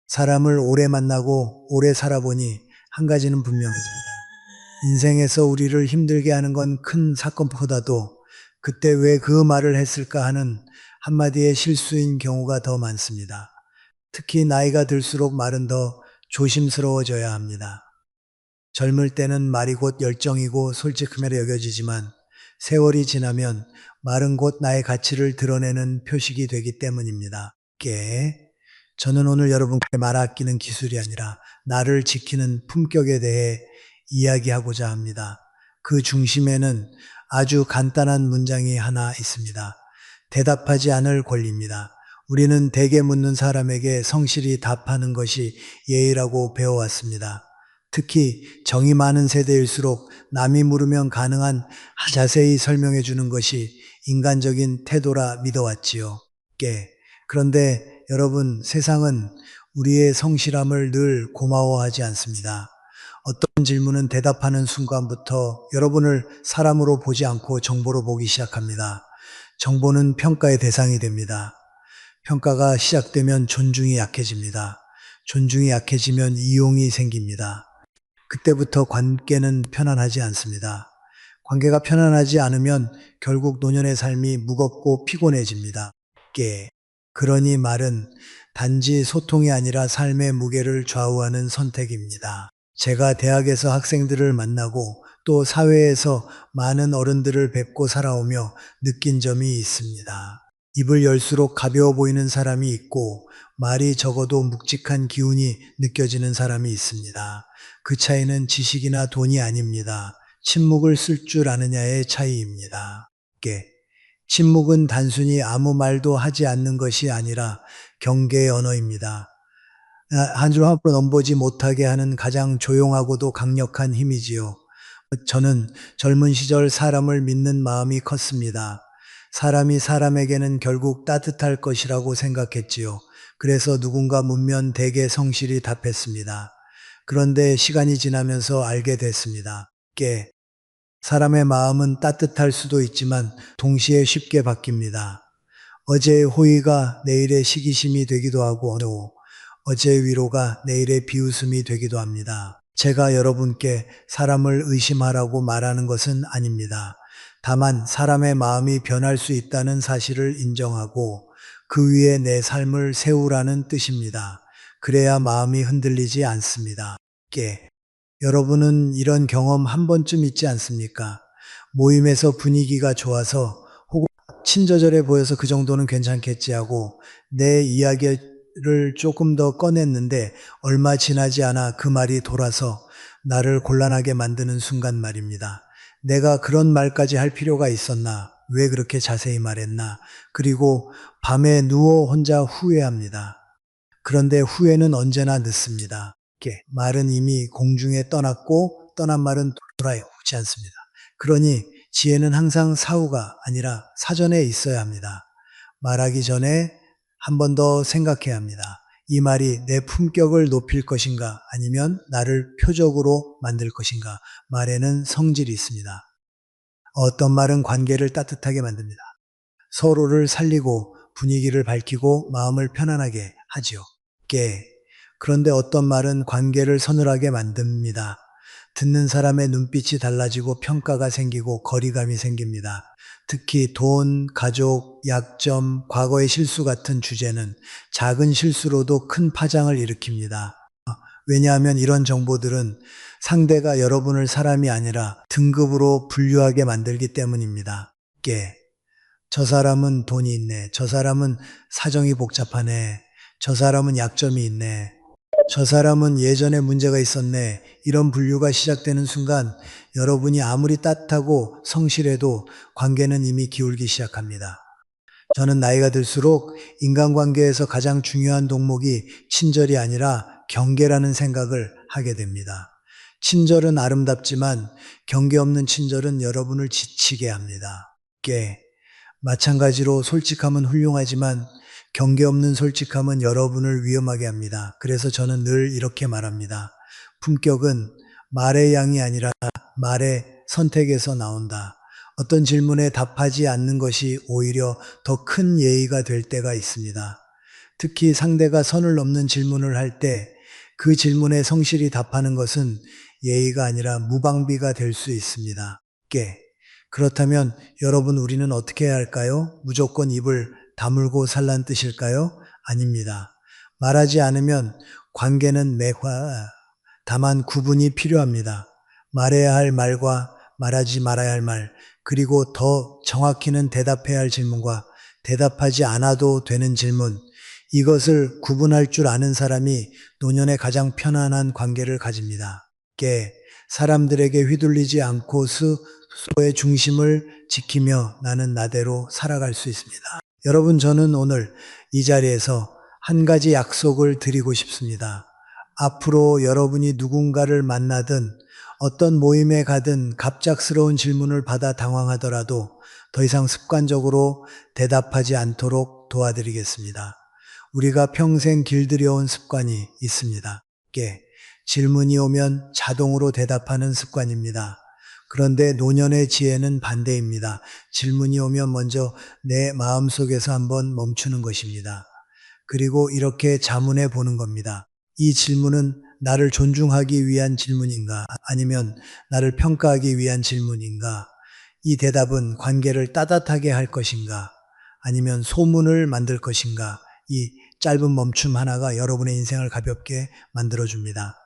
사람을 오래 만나고 오래 살아보니 한 가지는 분명해집니다. 인생에서 우리를 힘들게 하는 건 큰 사건보다도 그때 왜 그 말을 했을까 하는 한마디의 실수인 경우가 더 많습니다. 특히 나이가 들수록 말은 더 조심스러워져야 합니다. 젊을 때는 말이 곧 열정이고 솔직함으로 여겨지지만 세월이 지나면 말은 곧 나의 가치를 드러내는 표식이 되기 때문입니다. 저는 오늘 여러분께 말 아끼는 기술이 아니라 나를 지키는 품격에 대해 이야기하고자 합니다. 그 중심에는 아주 간단한 문장이 하나 있습니다. 대답하지 않을 권리입니다. 우리는 대개 묻는 사람에게 성실히 답하는 것이 예의라고 배워왔습니다. 특히 정이 많은 세대일수록 남이 물으면 가능한 자세히 설명해 주는 것이 인간적인 태도라 믿어왔지요. 그런데 여러분, 세상은 우리의 성실함을 늘 고마워하지 않습니다. 어떤 질문은 대답하는 순간부터 여러분을 사람으로 보지 않고 정보로 보기 시작합니다. 정보는 평가의 대상이 됩니다. 평가가 시작되면 존중이 약해집니다. 존중이 약해지면 이용이 생깁니다. 그때부터 관계는 편안하지 않습니다. 관계가 편안하지 않으면 결국 노년의 삶이 무겁고 피곤해집니다. 그러니 말은 단지 소통이 아니라 삶의 무게를 좌우하는 선택입니다. 제가 대학에서 학생들을 만나고 또 사회에서 많은 어른들을 뵙고 살아오며 느낀 점이 있습니다. 입을 열수록 가벼워 보이는 사람이 있고 말이 적어도 묵직한 기운이 느껴지는 사람이 있습니다. 그 차이는 지식이나 돈이 아닙니다. 침묵을 쓸 줄 아느냐의 차이입니다. 침묵은 단순히 아무 말도 하지 않는 것이 아니라 경계의 언어입니다. 한 줄 한풀 넘보지 못하게 하는 가장 조용하고도 강력한 힘이지요. 저는 젊은 시절 사람을 믿는 마음이 컸습니다. 사람이 사람에게는 결국 따뜻할 것이라고 생각했지요. 그래서 누군가 묻면 대개 성실히 답했습니다. 그런데 시간이 지나면서 알게 됐습니다. 사람의 마음은 따뜻할 수도 있지만 동시에 쉽게 바뀝니다. 어제의 호의가 내일의 시기심이 되기도 하고 어제의 위로가 내일의 비웃음이 되기도 합니다. 제가 여러분께 사람을 의심하라고 말하는 것은 아닙니다. 다만 사람의 마음이 변할 수 있다는 사실을 인정하고 그 위에 내 삶을 세우라는 뜻입니다. 그래야 마음이 흔들리지 않습니다. 여러분은 이런 경험 한 번쯤 있지 않습니까? 모임에서 분위기가 좋아서 혹은 친절해 보여서 그 정도는 괜찮겠지 하고 내 이야기를 조금 더 꺼냈는데 얼마 지나지 않아 그 말이 돌아서 나를 곤란하게 만드는 순간 말입니다. 내가 그런 말까지 할 필요가 있었나? 왜 그렇게 자세히 말했나? 그리고 밤에 누워 혼자 후회합니다. 그런데 후회는 언제나 늦습니다. 말은 이미 공중에 떠났고 떠난 말은 돌아오지 않습니다. 그러니 지혜는 항상 사후가 아니라 사전에 있어야 합니다. 말하기 전에 한 번 더 생각해야 합니다. 이 말이 내 품격을 높일 것인가 아니면 나를 표적으로 만들 것인가. 말에는 성질이 있습니다. 어떤 말은 관계를 따뜻하게 만듭니다. 서로를 살리고 분위기를 밝히고 마음을 편안하게 하지요. 그런데 어떤 말은 관계를 서늘하게 만듭니다. 듣는 사람의 눈빛이 달라지고 평가가 생기고 거리감이 생깁니다. 특히 돈, 가족, 약점, 과거의 실수 같은 주제는 작은 실수로도 큰 파장을 일으킵니다. 왜냐하면 이런 정보들은 상대가 여러분을 사람이 아니라 등급으로 분류하게 만들기 때문입니다. 저 사람은 돈이 있네. 저 사람은 사정이 복잡하네. 저 사람은 약점이 있네. 저 사람은 예전에 문제가 있었네. 이런 분류가 시작되는 순간 여러분이 아무리 따뜻하고 성실해도 관계는 이미 기울기 시작합니다. 저는 나이가 들수록 인간관계에서 가장 중요한 동목이 친절이 아니라 경계라는 생각을 하게 됩니다. 친절은 아름답지만 경계 없는 친절은 여러분을 지치게 합니다. 마찬가지로 솔직함은 훌륭하지만 경계 없는 솔직함은 여러분을 위험하게 합니다. 그래서 저는 늘 이렇게 말합니다. 품격은 말의 양이 아니라 말의 선택에서 나온다. 어떤 질문에 답하지 않는 것이 오히려 더 큰 예의가 될 때가 있습니다. 특히 상대가 선을 넘는 질문을 할 때 그 질문에 성실히 답하는 것은 예의가 아니라 무방비가 될 수 있습니다. 그렇다면 여러분 우리는 어떻게 해야 할까요? 무조건 입을 다물고 살란 뜻일까요? 아닙니다. 말하지 않으면 관계는 매화, 다만 구분이 필요합니다. 말해야 할 말과 말하지 말아야 할 말, 그리고 더 정확히는 대답해야 할 질문과 대답하지 않아도 되는 질문, 이것을 구분할 줄 아는 사람이 노년에 가장 편안한 관계를 가집니다. 사람들에게 휘둘리지 않고 스스로의 중심을 지키며 나는 나대로 살아갈 수 있습니다. 여러분, 저는 오늘 이 자리에서 한 가지 약속을 드리고 싶습니다. 앞으로 여러분이 누군가를 만나든 어떤 모임에 가든 갑작스러운 질문을 받아 당황하더라도 더 이상 습관적으로 대답하지 않도록 도와드리겠습니다. 우리가 평생 길들여온 습관이 있습니다. 질문이 오면 자동으로 대답하는 습관입니다. 그런데 노년의 지혜는 반대입니다. 질문이 오면 먼저 내 마음속에서 한번 멈추는 것입니다. 그리고 이렇게 자문해 보는 겁니다. 이 질문은 나를 존중하기 위한 질문인가? 아니면 나를 평가하기 위한 질문인가? 이 대답은 관계를 따뜻하게 할 것인가? 아니면 소문을 만들 것인가? 이 짧은 멈춤 하나가 여러분의 인생을 가볍게 만들어줍니다.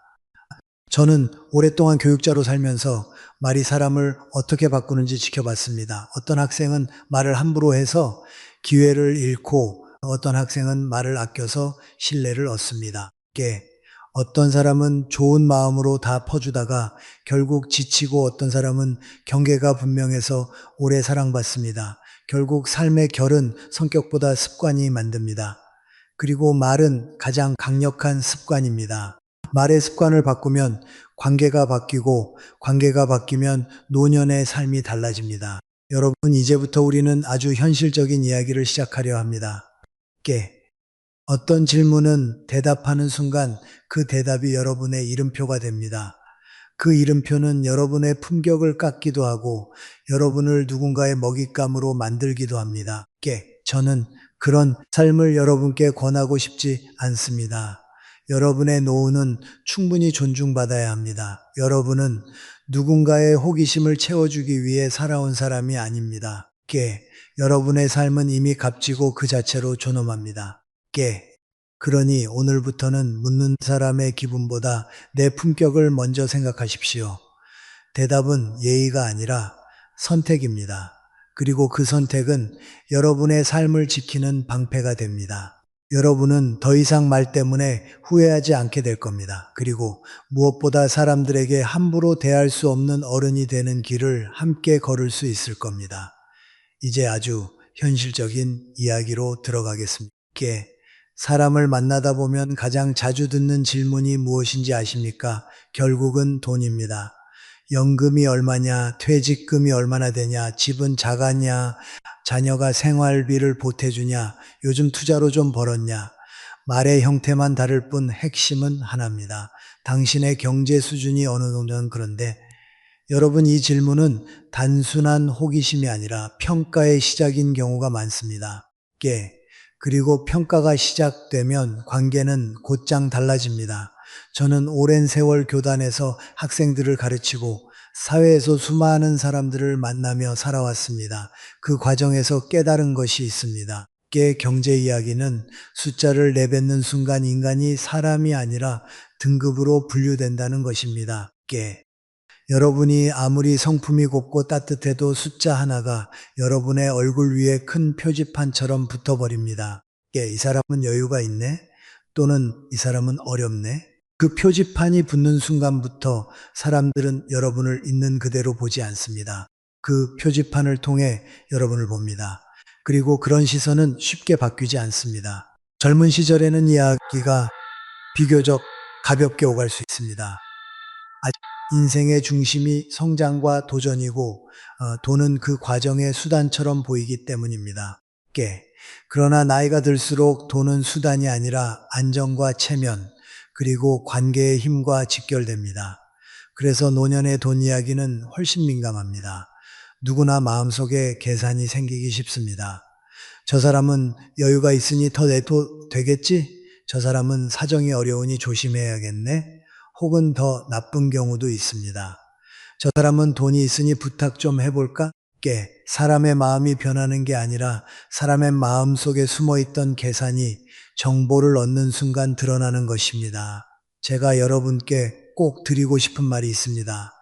저는 오랫동안 교육자로 살면서 말이 사람을 어떻게 바꾸는지 지켜봤습니다. 어떤 학생은 말을 함부로 해서 기회를 잃고 어떤 학생은 말을 아껴서 신뢰를 얻습니다. 어떤 사람은 좋은 마음으로 다 퍼주다가 결국 지치고 어떤 사람은 경계가 분명해서 오래 사랑받습니다. 결국 삶의 결은 성격보다 습관이 만듭니다. 그리고 말은 가장 강력한 습관입니다. 말의 습관을 바꾸면 관계가 바뀌고 관계가 바뀌면 노년의 삶이 달라집니다. 여러분, 이제부터 우리는 아주 현실적인 이야기를 시작하려 합니다. 어떤 질문은 대답하는 순간 그 대답이 여러분의 이름표가 됩니다. 그 이름표는 여러분의 품격을 깎기도 하고 여러분을 누군가의 먹잇감으로 만들기도 합니다. 저는 그런 삶을 여러분께 권하고 싶지 않습니다. 여러분의 노후는 충분히 존중받아야 합니다. 여러분은 누군가의 호기심을 채워주기 위해 살아온 사람이 아닙니다. 여러분의 삶은 이미 값지고 그 자체로 존엄합니다. 그러니 오늘부터는 묻는 사람의 기분보다 내 품격을 먼저 생각하십시오. 대답은 예의가 아니라 선택입니다. 그리고 그 선택은 여러분의 삶을 지키는 방패가 됩니다. 여러분은 더 이상 말 때문에 후회하지 않게 될 겁니다. 그리고 무엇보다 사람들에게 함부로 대할 수 없는 어른이 되는 길을 함께 걸을 수 있을 겁니다. 이제 아주 현실적인 이야기로 들어가겠습니다. 사람을 만나다 보면 가장 자주 듣는 질문이 무엇인지 아십니까? 결국은 돈입니다. 연금이 얼마냐, 퇴직금이 얼마나 되냐, 집은 작았냐, 자녀가 생활비를 보태주냐, 요즘 투자로 좀 벌었냐. 말의 형태만 다를 뿐 핵심은 하나입니다. 당신의 경제 수준이 어느 정도는 그런데 여러분, 이 질문은 단순한 호기심이 아니라 평가의 시작인 경우가 많습니다. 그리고 평가가 시작되면 관계는 곧장 달라집니다. 저는 오랜 세월 교단에서 학생들을 가르치고 사회에서 수많은 사람들을 만나며 살아왔습니다. 그 과정에서 깨달은 것이 있습니다. 경제 이야기는 숫자를 내뱉는 순간 인간이 사람이 아니라 등급으로 분류된다는 것입니다. 여러분이 아무리 성품이 곱고 따뜻해도 숫자 하나가 여러분의 얼굴 위에 큰 표지판처럼 붙어버립니다. 이 사람은 여유가 있네? 또는 이 사람은 어렵네? 그 표지판이 붙는 순간부터 사람들은 여러분을 있는 그대로 보지 않습니다. 그 표지판을 통해 여러분을 봅니다. 그리고 그런 시선은 쉽게 바뀌지 않습니다. 젊은 시절에는 이야기가 비교적 가볍게 오갈 수 있습니다. 인생의 중심이 성장과 도전이고 돈은 그 과정의 수단처럼 보이기 때문입니다. 그러나 나이가 들수록 돈은 수단이 아니라 안정과 체면, 그리고 관계의 힘과 직결됩니다. 그래서 노년의 돈 이야기는 훨씬 민감합니다. 누구나 마음속에 계산이 생기기 쉽습니다. 저 사람은 여유가 있으니 더 내도 되겠지? 저 사람은 사정이 어려우니 조심해야겠네? 혹은 더 나쁜 경우도 있습니다. 저 사람은 돈이 있으니 부탁 좀 해볼까? 사람의 마음이 변하는 게 아니라 사람의 마음 속에 숨어 있던 계산이 정보를 얻는 순간 드러나는 것입니다. 제가 여러분께 꼭 드리고 싶은 말이 있습니다.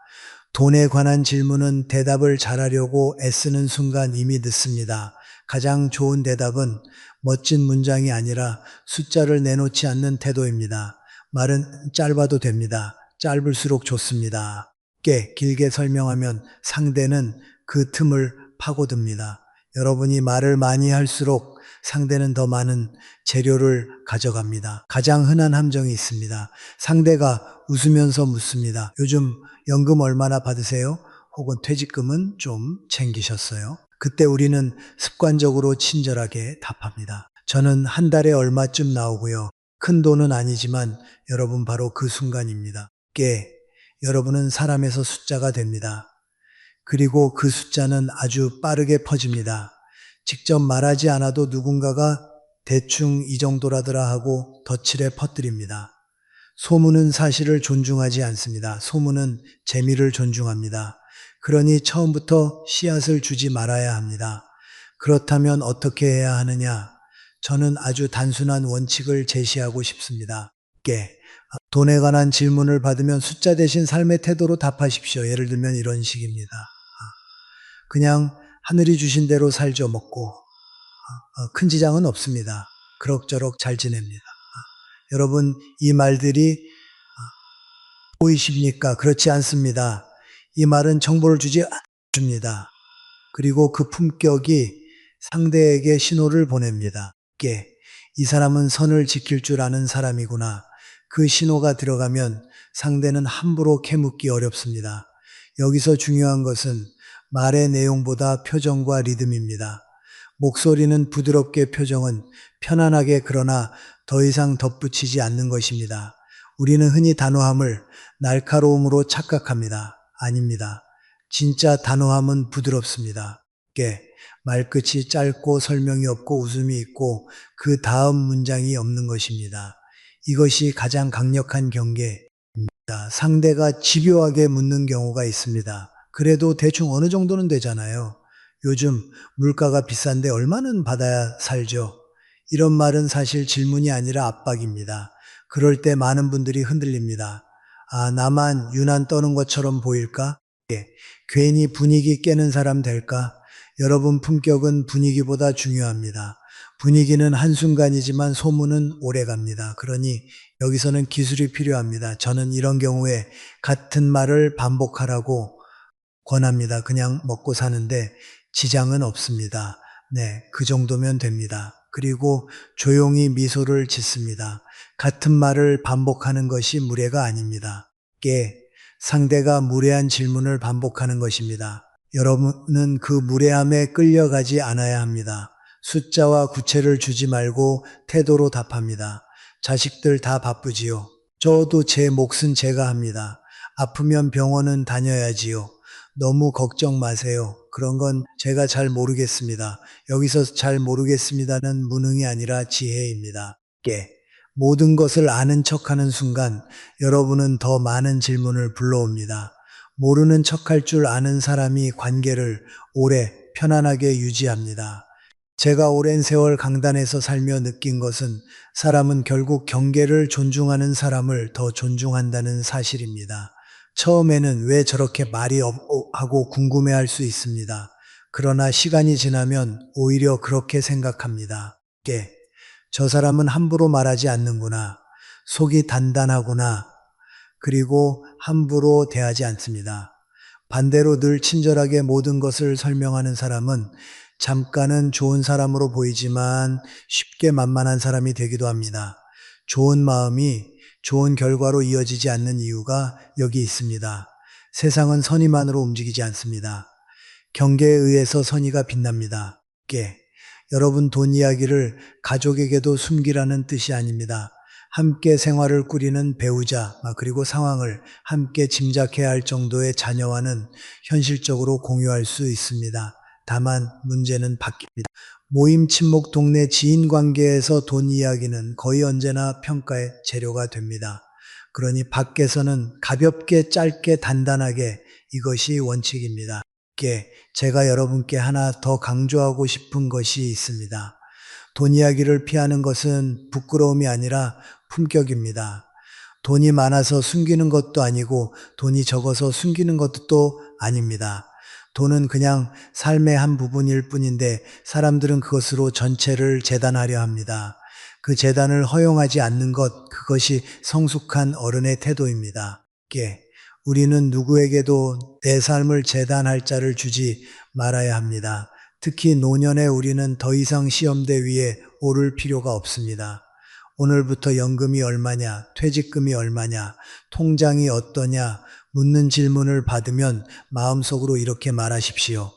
돈에 관한 질문은 대답을 잘하려고 애쓰는 순간 이미 늦습니다. 가장 좋은 대답은 멋진 문장이 아니라 숫자를 내놓지 않는 태도입니다. 말은 짧아도 됩니다. 짧을수록 좋습니다. 길게 설명하면 상대는 그 틈을 파고듭니다. 여러분이 말을 많이 할수록 상대는 더 많은 재료를 가져갑니다. 가장 흔한 함정이 있습니다. 상대가 웃으면서 묻습니다. 요즘 연금 얼마나 받으세요? 혹은 퇴직금은 좀 챙기셨어요? 그때 우리는 습관적으로 친절하게 답합니다. 저는 한 달에 얼마쯤 나오고요. 큰 돈은 아니지만 여러분 바로 그 순간입니다. 여러분은 사람에서 숫자가 됩니다. 그리고 그 숫자는 아주 빠르게 퍼집니다. 직접 말하지 않아도 누군가가 대충 이 정도라더라 하고 덧칠해 퍼뜨립니다. 소문은 사실을 존중하지 않습니다. 소문은 재미를 존중합니다. 그러니 처음부터 씨앗을 주지 말아야 합니다. 그렇다면 어떻게 해야 하느냐? 저는 아주 단순한 원칙을 제시하고 싶습니다. 돈에 관한 질문을 받으면 숫자 대신 삶의 태도로 답하십시오. 예를 들면 이런 식입니다. 그냥 하늘이 주신 대로 살죠, 먹고. 큰 지장은 없습니다. 그럭저럭 잘 지냅니다. 여러분, 이 말들이 보이십니까? 그렇지 않습니다. 이 말은 정보를 주지 않습니다. 그리고 그 품격이 상대에게 신호를 보냅니다. 이 사람은 선을 지킬 줄 아는 사람이구나. 그 신호가 들어가면 상대는 함부로 캐묻기 어렵습니다. 여기서 중요한 것은 말의 내용보다 표정과 리듬입니다. 목소리는 부드럽게, 표정은 편안하게, 그러나 더 이상 덧붙이지 않는 것입니다. 우리는 흔히 단호함을 날카로움으로 착각합니다. 아닙니다. 진짜 단호함은 부드럽습니다. 말끝이 짧고 설명이 없고 웃음이 있고 그 다음 문장이 없는 것입니다. 이것이 가장 강력한 경계입니다. 상대가 집요하게 묻는 경우가 있습니다. 그래도 대충 어느 정도는 되잖아요. 요즘 물가가 비싼데 얼마는 받아야 살죠? 이런 말은 사실 질문이 아니라 압박입니다. 그럴 때 많은 분들이 흔들립니다. 나만 유난 떠는 것처럼 보일까? 괜히 분위기 깨는 사람 될까? 여러분, 품격은 분위기보다 중요합니다. 분위기는 한순간이지만 소문은 오래갑니다. 그러니 여기서는 기술이 필요합니다. 저는 이런 경우에 같은 말을 반복하라고 권합니다. 그냥 먹고 사는데 지장은 없습니다. 그 정도면 됩니다. 그리고 조용히 미소를 짓습니다. 같은 말을 반복하는 것이 무례가 아닙니다. 상대가 무례한 질문을 반복하는 것입니다. 여러분은 그 무례함에 끌려가지 않아야 합니다. 숫자와 구체를 주지 말고 태도로 답합니다. 자식들 다 바쁘지요. 저도 제 몫은 제가 합니다. 아프면 병원은 다녀야지요. 너무 걱정 마세요. 그런 건 제가 잘 모르겠습니다. 여기서 잘 모르겠습니다는 무능이 아니라 지혜입니다. 모든 것을 아는 척하는 순간 여러분은 더 많은 질문을 불러옵니다. 모르는 척할 줄 아는 사람이 관계를 오래 편안하게 유지합니다. 제가 오랜 세월 강단에서 살며 느낀 것은 사람은 결국 경계를 존중하는 사람을 더 존중한다는 사실입니다. 처음에는 왜 저렇게 말이 하고 궁금해할 수 있습니다. 그러나 시간이 지나면 오히려 그렇게 생각합니다. 저 사람은 함부로 말하지 않는구나. 속이 단단하구나. 그리고 함부로 대하지 않습니다. 반대로 늘 친절하게 모든 것을 설명하는 사람은 잠깐은 좋은 사람으로 보이지만 쉽게 만만한 사람이 되기도 합니다. 좋은 마음이 좋은 결과로 이어지지 않는 이유가 여기 있습니다. 세상은 선의만으로 움직이지 않습니다. 경계에 의해서 선의가 빛납니다. 여러분, 돈 이야기를 가족에게도 숨기라는 뜻이 아닙니다. 함께 생활을 꾸리는 배우자, 그리고 상황을 함께 짐작해야 할 정도의 자녀와는 현실적으로 공유할 수 있습니다. 다만 문제는 바뀝니다. 모임, 친목, 동네, 지인 관계에서 돈 이야기는 거의 언제나 평가의 재료가 됩니다. 그러니 밖에서는 가볍게, 짧게, 단단하게 이것이 원칙입니다. 제가 여러분께 하나 더 강조하고 싶은 것이 있습니다. 돈 이야기를 피하는 것은 부끄러움이 아니라 품격입니다. 돈이 많아서 숨기는 것도 아니고 돈이 적어서 숨기는 것도 또 아닙니다. 돈은 그냥 삶의 한 부분일 뿐인데 사람들은 그것으로 전체를 재단하려 합니다. 그 재단을 허용하지 않는 것, 그것이 성숙한 어른의 태도입니다. 우리는 누구에게도 내 삶을 재단할 자를 주지 말아야 합니다. 특히 노년의 우리는 더 이상 시험대 위에 오를 필요가 없습니다. 오늘부터 연금이 얼마냐, 퇴직금이 얼마냐, 통장이 어떠냐 묻는 질문을 받으면 마음속으로 이렇게 말하십시오.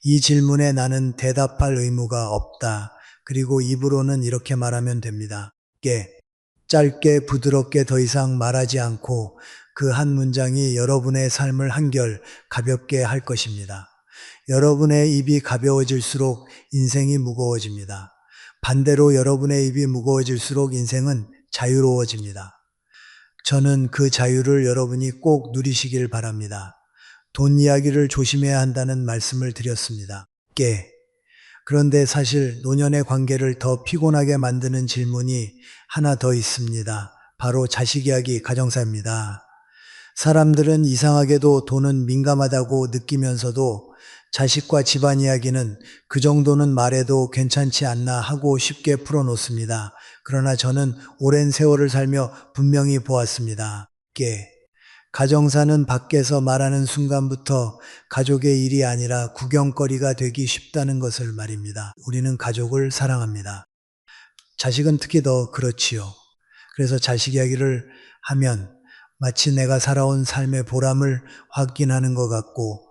이 질문에 나는 대답할 의무가 없다. 그리고 입으로는 이렇게 말하면 됩니다. 짧게 부드럽게 더 이상 말하지 않고 그 한 문장이 여러분의 삶을 한결 가볍게 할 것입니다. 여러분의 입이 가벼워질수록 인생이 무거워집니다. 반대로 여러분의 입이 무거워질수록 인생은 자유로워집니다. 저는 그 자유를 여러분이 꼭 누리시길 바랍니다. 돈 이야기를 조심해야 한다는 말씀을 드렸습니다. 그런데 사실 노년의 관계를 더 피곤하게 만드는 질문이 하나 더 있습니다. 바로 자식 이야기, 가정사입니다. 사람들은 이상하게도 돈은 민감하다고 느끼면서도 자식과 집안 이야기는 그 정도는 말해도 괜찮지 않나 하고 쉽게 풀어놓습니다. 그러나 저는 오랜 세월을 살며 분명히 보았습니다. 가정사는 밖에서 말하는 순간부터 가족의 일이 아니라 구경거리가 되기 쉽다는 것을 말입니다. 우리는 가족을 사랑합니다. 자식은 특히 더 그렇지요. 그래서 자식 이야기를 하면 마치 내가 살아온 삶의 보람을 확인하는 것 같고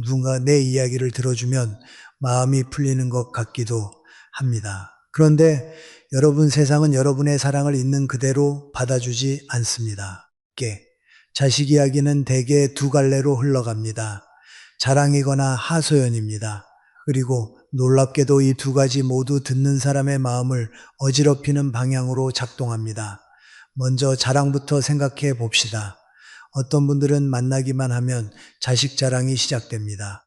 누군가 내 이야기를 들어주면 마음이 풀리는 것 같기도 합니다. 그런데 여러분, 세상은 여러분의 사랑을 있는 그대로 받아주지 않습니다. 자식 이야기는 대개 두 갈래로 흘러갑니다. 자랑이거나 하소연입니다. 그리고 놀랍게도 이 두 가지 모두 듣는 사람의 마음을 어지럽히는 방향으로 작동합니다. 먼저 자랑부터 생각해 봅시다. 어떤 분들은 만나기만 하면 자식 자랑이 시작됩니다.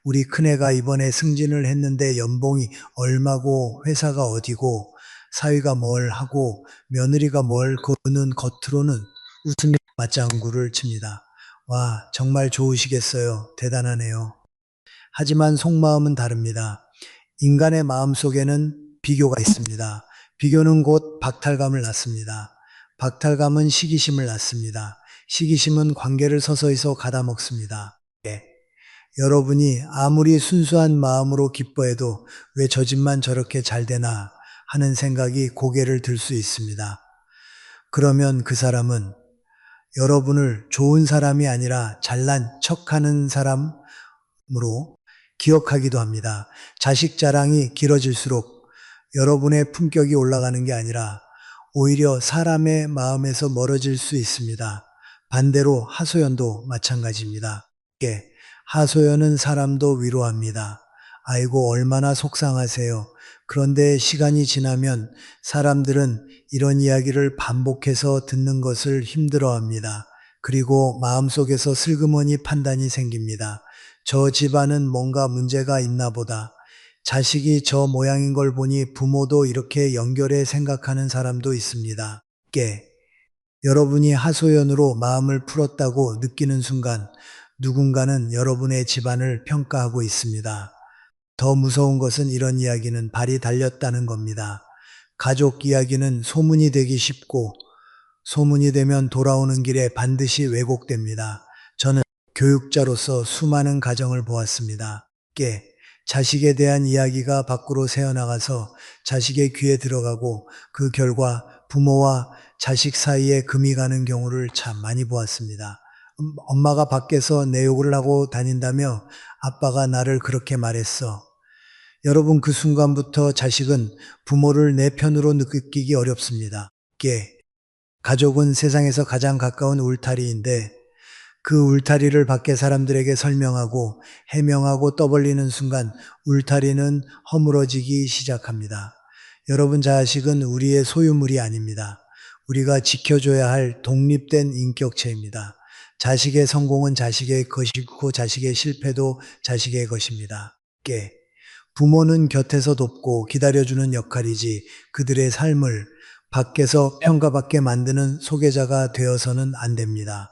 우리 큰애가 이번에 승진을 했는데 연봉이 얼마고 회사가 어디고 사위가 뭘 하고 며느리가 뭘, 그는 겉으로는 웃으며 맞장구를 칩니다. 와, 정말 좋으시겠어요. 대단하네요. 하지만 속마음은 다릅니다. 인간의 마음속에는 비교가 있습니다. 비교는 곧 박탈감을 낳습니다. 박탈감은 시기심을 낳습니다. 시기심은 관계를 서서히서 가다먹습니다. 여러분이 아무리 순수한 마음으로 기뻐해도 왜 저 집만 저렇게 잘 되나 하는 생각이 고개를 들 수 있습니다. 그러면 그 사람은 여러분을 좋은 사람이 아니라 잘난 척하는 사람으로 기억하기도 합니다. 자식 자랑이 길어질수록 여러분의 품격이 올라가는 게 아니라 오히려 사람의 마음에서 멀어질 수 있습니다. 반대로 하소연도 마찬가지입니다. 하소연은 사람도 위로합니다. 아이고, 얼마나 속상하세요. 그런데 시간이 지나면 사람들은 이런 이야기를 반복해서 듣는 것을 힘들어합니다. 그리고 마음속에서 슬그머니 판단이 생깁니다. 저 집안은 뭔가 문제가 있나 보다. 자식이 저 모양인 걸 보니 부모도 이렇게 연결해 생각하는 사람도 있습니다. 여러분이 하소연으로 마음을 풀었다고 느끼는 순간 누군가는 여러분의 집안을 평가하고 있습니다. 더 무서운 것은 이런 이야기는 발이 달렸다는 겁니다. 가족 이야기는 소문이 되기 쉽고 소문이 되면 돌아오는 길에 반드시 왜곡됩니다. 저는 교육자로서 수많은 가정을 보았습니다. 자식에 대한 이야기가 밖으로 새어나가서 자식의 귀에 들어가고 그 결과 부모와 자식 사이에 금이 가는 경우를 참 많이 보았습니다. 엄마가 밖에서 내 욕을 하고 다닌다며 아빠가 나를 그렇게 말했어. 여러분, 그 순간부터 자식은 부모를 내 편으로 느끼기 어렵습니다. 가족은 세상에서 가장 가까운 울타리인데 그 울타리를 밖에 사람들에게 설명하고 해명하고 떠벌리는 순간 울타리는 허물어지기 시작합니다. 여러분, 자식은 우리의 소유물이 아닙니다. 우리가 지켜줘야 할 독립된 인격체입니다. 자식의 성공은 자식의 것이고 자식의 실패도 자식의 것입니다. 부모는 곁에서 돕고 기다려주는 역할이지 그들의 삶을 밖에서 평가받게 만드는 소개자가 되어서는 안 됩니다.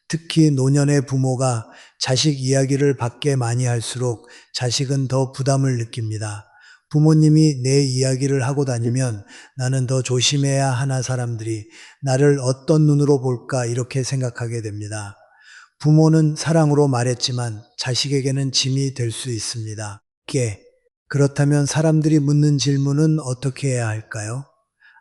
특히 노년의 부모가 자식 이야기를 밖에 많이 할수록 자식은 더 부담을 느낍니다. 부모님이 내 이야기를 하고 다니면 나는 더 조심해야 하나, 사람들이 나를 어떤 눈으로 볼까 이렇게 생각하게 됩니다. 부모는 사랑으로 말했지만 자식에게는 짐이 될 수 있습니다. 그렇다면 사람들이 묻는 질문은 어떻게 해야 할까요?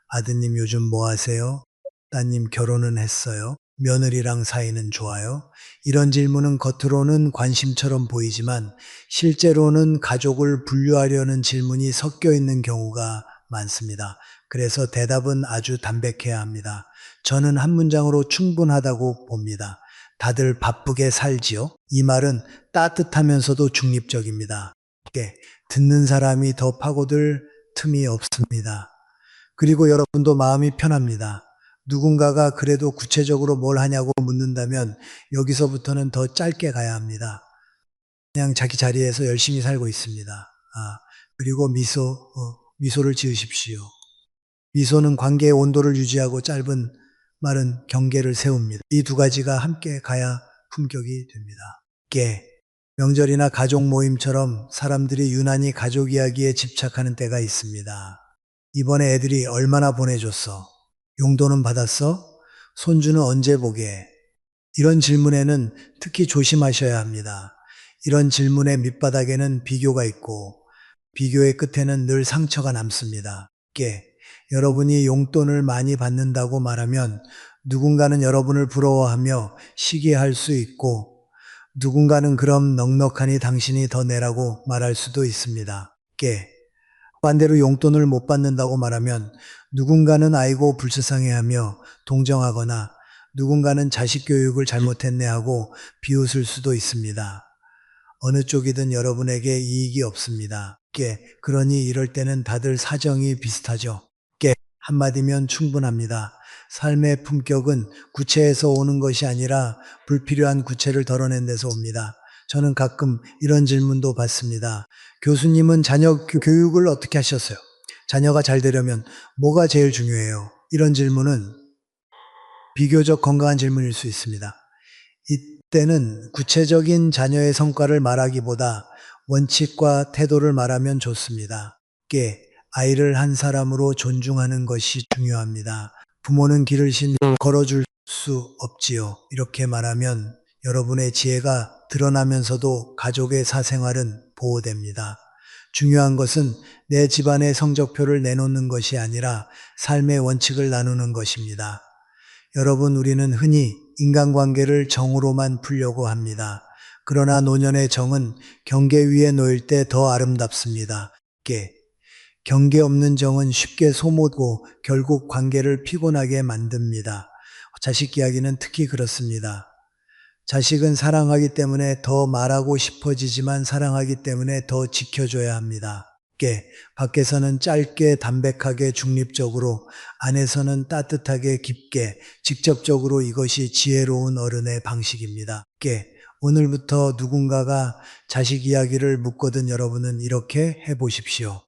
아드님 요즘 뭐 하세요? 따님 결혼은 했어요? 며느리랑 사이는 좋아요? 이런 질문은 겉으로는 관심처럼 보이지만 실제로는 가족을 분류하려는 질문이 섞여 있는 경우가 많습니다. 그래서 대답은 아주 담백해야 합니다. 저는 한 문장으로 충분하다고 봅니다. 다들 바쁘게 살지요? 이 말은 따뜻하면서도 중립적입니다. 듣는 사람이 더 파고들 틈이 없습니다. 그리고 여러분도 마음이 편합니다. 누군가가 그래도 구체적으로 뭘 하냐고 묻는다면 여기서부터는 더 짧게 가야 합니다. 그냥 자기 자리에서 열심히 살고 있습니다. 그리고 미소를 지으십시오. 미소는 관계의 온도를 유지하고 짧은 말은 경계를 세웁니다. 이 두 가지가 함께 가야 품격이 됩니다. 명절이나 가족 모임처럼 사람들이 유난히 가족 이야기에 집착하는 때가 있습니다. 이번에 애들이 얼마나 보내줬어? 용돈은 받았어? 손주는 언제 보게? 이런 질문에는 특히 조심하셔야 합니다. 이런 질문의 밑바닥에는 비교가 있고 비교의 끝에는 늘 상처가 남습니다. 여러분이 용돈을 많이 받는다고 말하면 누군가는 여러분을 부러워하며 시기할 수 있고 누군가는 그럼 넉넉하니 당신이 더 내라고 말할 수도 있습니다. 반대로 용돈을 못 받는다고 말하면 누군가는 아이고 불쌍해하며 동정하거나 누군가는 자식 교육을 잘못했네 하고 비웃을 수도 있습니다. 어느 쪽이든 여러분에게 이익이 없습니다. 그러니 이럴 때는 다들 사정이 비슷하죠. 한마디면 충분합니다. 삶의 품격은 구체에서 오는 것이 아니라 불필요한 구체를 덜어낸 데서 옵니다. 저는 가끔 이런 질문도 받습니다. 교수님은 자녀 교육을 어떻게 하셨어요? 자녀가 잘 되려면 뭐가 제일 중요해요? 이런 질문은 비교적 건강한 질문일 수 있습니다. 이때는 구체적인 자녀의 성과를 말하기보다 원칙과 태도를 말하면 좋습니다. 아이를 한 사람으로 존중하는 것이 중요합니다. 부모는 길을 걸어줄 수 없지요. 이렇게 말하면 여러분의 지혜가 드러나면서도 가족의 사생활은 보호됩니다. 중요한 것은 내 집안의 성적표를 내놓는 것이 아니라 삶의 원칙을 나누는 것입니다. 여러분, 우리는 흔히 인간관계를 정으로만 풀려고 합니다. 그러나 노년의 정은 경계 위에 놓일 때 더 아름답습니다. 경계 없는 정은 쉽게 소모되고 결국 관계를 피곤하게 만듭니다. 자식 이야기는 특히 그렇습니다. 자식은 사랑하기 때문에 더 말하고 싶어지지만 사랑하기 때문에 더 지켜줘야 합니다. 밖에서는 짧게 담백하게 중립적으로, 안에서는 따뜻하게 깊게 직접적으로, 이것이 지혜로운 어른의 방식입니다. 오늘부터 누군가가 자식 이야기를 묻거든 여러분은 이렇게 해보십시오.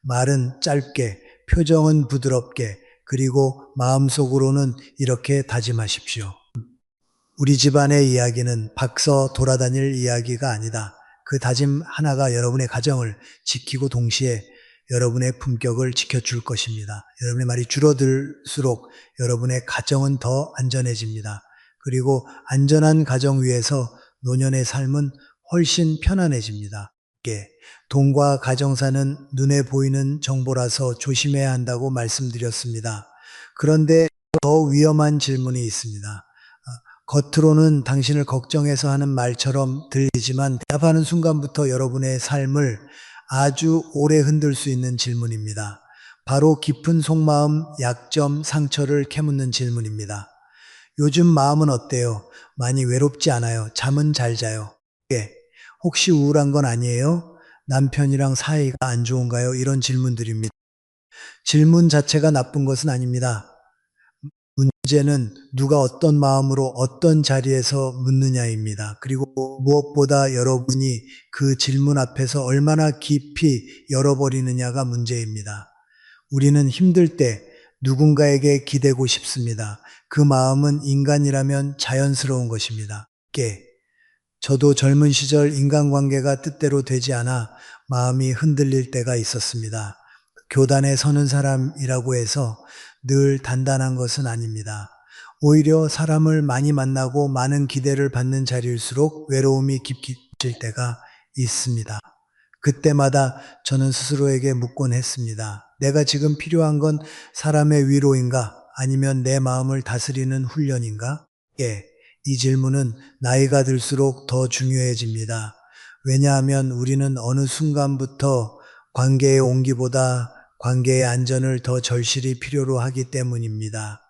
말은 짧게, 표정은 부드럽게, 그리고 마음속으로는 이렇게 다짐하십시오. 우리 집안의 이야기는 밖서 돌아다닐 이야기가 아니다. 그 다짐 하나가 여러분의 가정을 지키고 동시에 여러분의 품격을 지켜줄 것입니다. 여러분의 말이 줄어들수록 여러분의 가정은 더 안전해집니다. 그리고 안전한 가정 위에서 노년의 삶은 훨씬 편안해집니다. 돈과 가정사는 눈에 보이는 정보라서 조심해야 한다고 말씀드렸습니다. 그런데 더 위험한 질문이 있습니다. 겉으로는 당신을 걱정해서 하는 말처럼 들리지만 대답하는 순간부터 여러분의 삶을 아주 오래 흔들 수 있는 질문입니다. 바로 깊은 속마음, 약점, 상처를 캐묻는 질문입니다. 요즘 마음은 어때요? 많이 외롭지 않아요? 잠은 잘 자요? 예. 혹시 우울한 건 아니에요? 남편이랑 사이가 안 좋은가요? 이런 질문들입니다. 질문 자체가 나쁜 것은 아닙니다. 문제는 누가 어떤 마음으로 어떤 자리에서 묻느냐입니다. 그리고 무엇보다 여러분이 그 질문 앞에서 얼마나 깊이 열어버리느냐가 문제입니다. 우리는 힘들 때 누군가에게 기대고 싶습니다. 그 마음은 인간이라면 자연스러운 것입니다. 저도 젊은 시절 인간관계가 뜻대로 되지 않아 마음이 흔들릴 때가 있었습니다. 교단에 서는 사람이라고 해서 늘 단단한 것은 아닙니다. 오히려 사람을 많이 만나고 많은 기대를 받는 자리일수록 외로움이 깊어질 때가 있습니다. 그때마다 저는 스스로에게 묻곤 했습니다. 내가 지금 필요한 건 사람의 위로인가? 아니면 내 마음을 다스리는 훈련인가? 이 질문은 나이가 들수록 더 중요해집니다. 왜냐하면 우리는 어느 순간부터 관계의 온기보다 관계의 안전을 더 절실히 필요로 하기 때문입니다.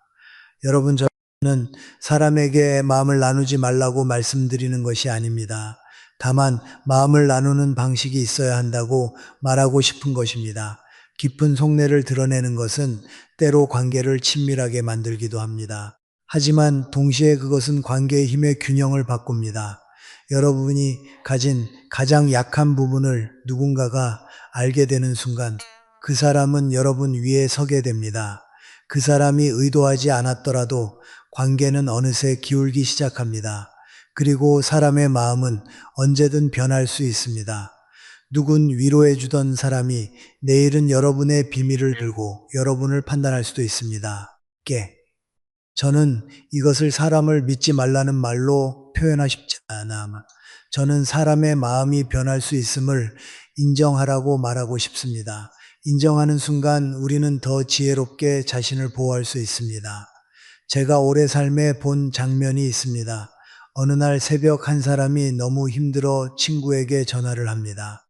여러분, 저는 사람에게 마음을 나누지 말라고 말씀드리는 것이 아닙니다. 다만 마음을 나누는 방식이 있어야 한다고 말하고 싶은 것입니다. 깊은 속내를 드러내는 것은 때로 관계를 친밀하게 만들기도 합니다. 하지만 동시에 그것은 관계의 힘의 균형을 바꿉니다. 여러분이 가진 가장 약한 부분을 누군가가 알게 되는 순간 그 사람은 여러분 위에 서게 됩니다. 그 사람이 의도하지 않았더라도 관계는 어느새 기울기 시작합니다. 그리고 사람의 마음은 언제든 변할 수 있습니다. 누군 위로해 주던 사람이 내일은 여러분의 비밀을 들고 여러분을 판단할 수도 있습니다. 저는 이것을 사람을 믿지 말라는 말로 표현하고 싶지 않아. 저는 사람의 마음이 변할 수 있음을 인정하라고 말하고 싶습니다. 인정하는 순간 우리는 더 지혜롭게 자신을 보호할 수 있습니다. 제가 올해 삶에 본 장면이 있습니다. 어느 날 새벽 한 사람이 너무 힘들어 친구에게 전화를 합니다.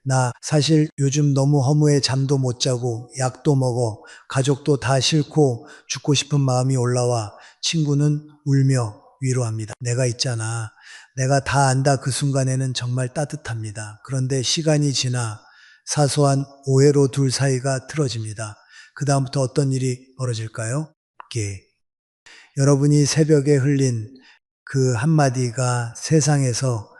나 사실 요즘 너무 허무해 잠도 못 자고 약도 먹어 가족도 다 싫고 죽고 싶은 마음이 올라와. 친구는 울며 위로합니다. 내가 있잖아. 내가 다 안다. 그 순간에는 정말 따뜻합니다. 그런데 시간이 지나 사소한 오해로 둘 사이가 틀어집니다. 그 다음부터 어떤 일이 벌어질까요? 여러분이 새벽에 흘린 그 한마디가 세상에서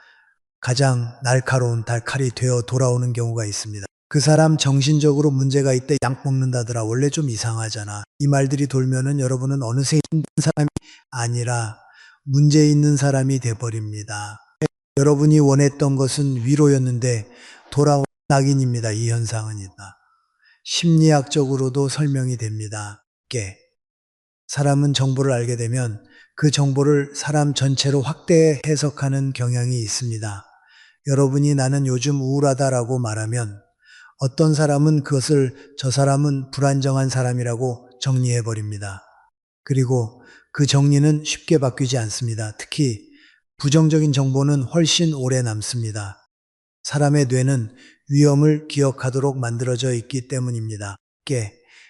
가장 날카로운 칼이 되어 돌아오는 경우가 있습니다. 그 사람 정신적으로 문제가 있대. 약 먹는다더라. 원래 좀 이상하잖아. 이 말들이 돌면은 여러분은 어느새 힘든 사람이 아니라 문제 있는 사람이 돼버립니다. 여러분이 원했던 것은 위로였는데 돌아온 낙인입니다. 이 현상은 있다. 심리학적으로도 설명이 됩니다. 사람은 정보를 알게 되면 그 정보를 사람 전체로 확대 해석하는 경향이 있습니다. 여러분이 나는 요즘 우울하다라고 말하면 어떤 사람은 그것을 저 사람은 불안정한 사람이라고 정리해 버립니다. 그리고 그 정리는 쉽게 바뀌지 않습니다. 특히 부정적인 정보는 훨씬 오래 남습니다. 사람의 뇌는 위험을 기억하도록 만들어져 있기 때문입니다.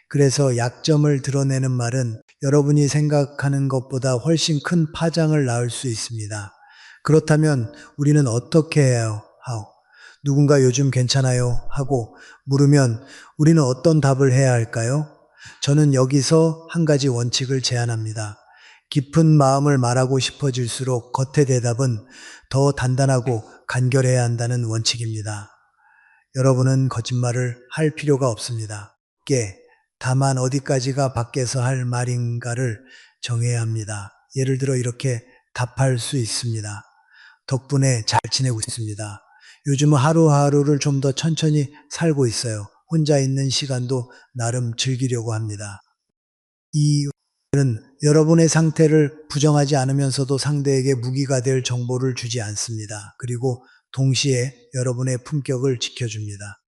그래서 약점을 드러내는 말은 여러분이 생각하는 것보다 훨씬 큰 파장을 낳을 수 있습니다. 그렇다면 우리는 어떻게 해야 하오? 누군가 요즘 괜찮아요? 하고 물으면 우리는 어떤 답을 해야 할까요? 저는 여기서 한 가지 원칙을 제안합니다. 깊은 마음을 말하고 싶어질수록 겉의 대답은 더 단단하고 간결해야 한다는 원칙입니다. 여러분은 거짓말을 할 필요가 없습니다. 다만 어디까지가 밖에서 할 말인가를 정해야 합니다. 예를 들어 이렇게 답할 수 있습니다. 덕분에 잘 지내고 있습니다. 요즘은 하루하루를 좀 더 천천히 살고 있어요. 혼자 있는 시간도 나름 즐기려고 합니다. 이 여러분의 상태를 부정하지 않으면서도 상대에게 무기가 될 정보를 주지 않습니다. 그리고 동시에 여러분의 품격을 지켜줍니다.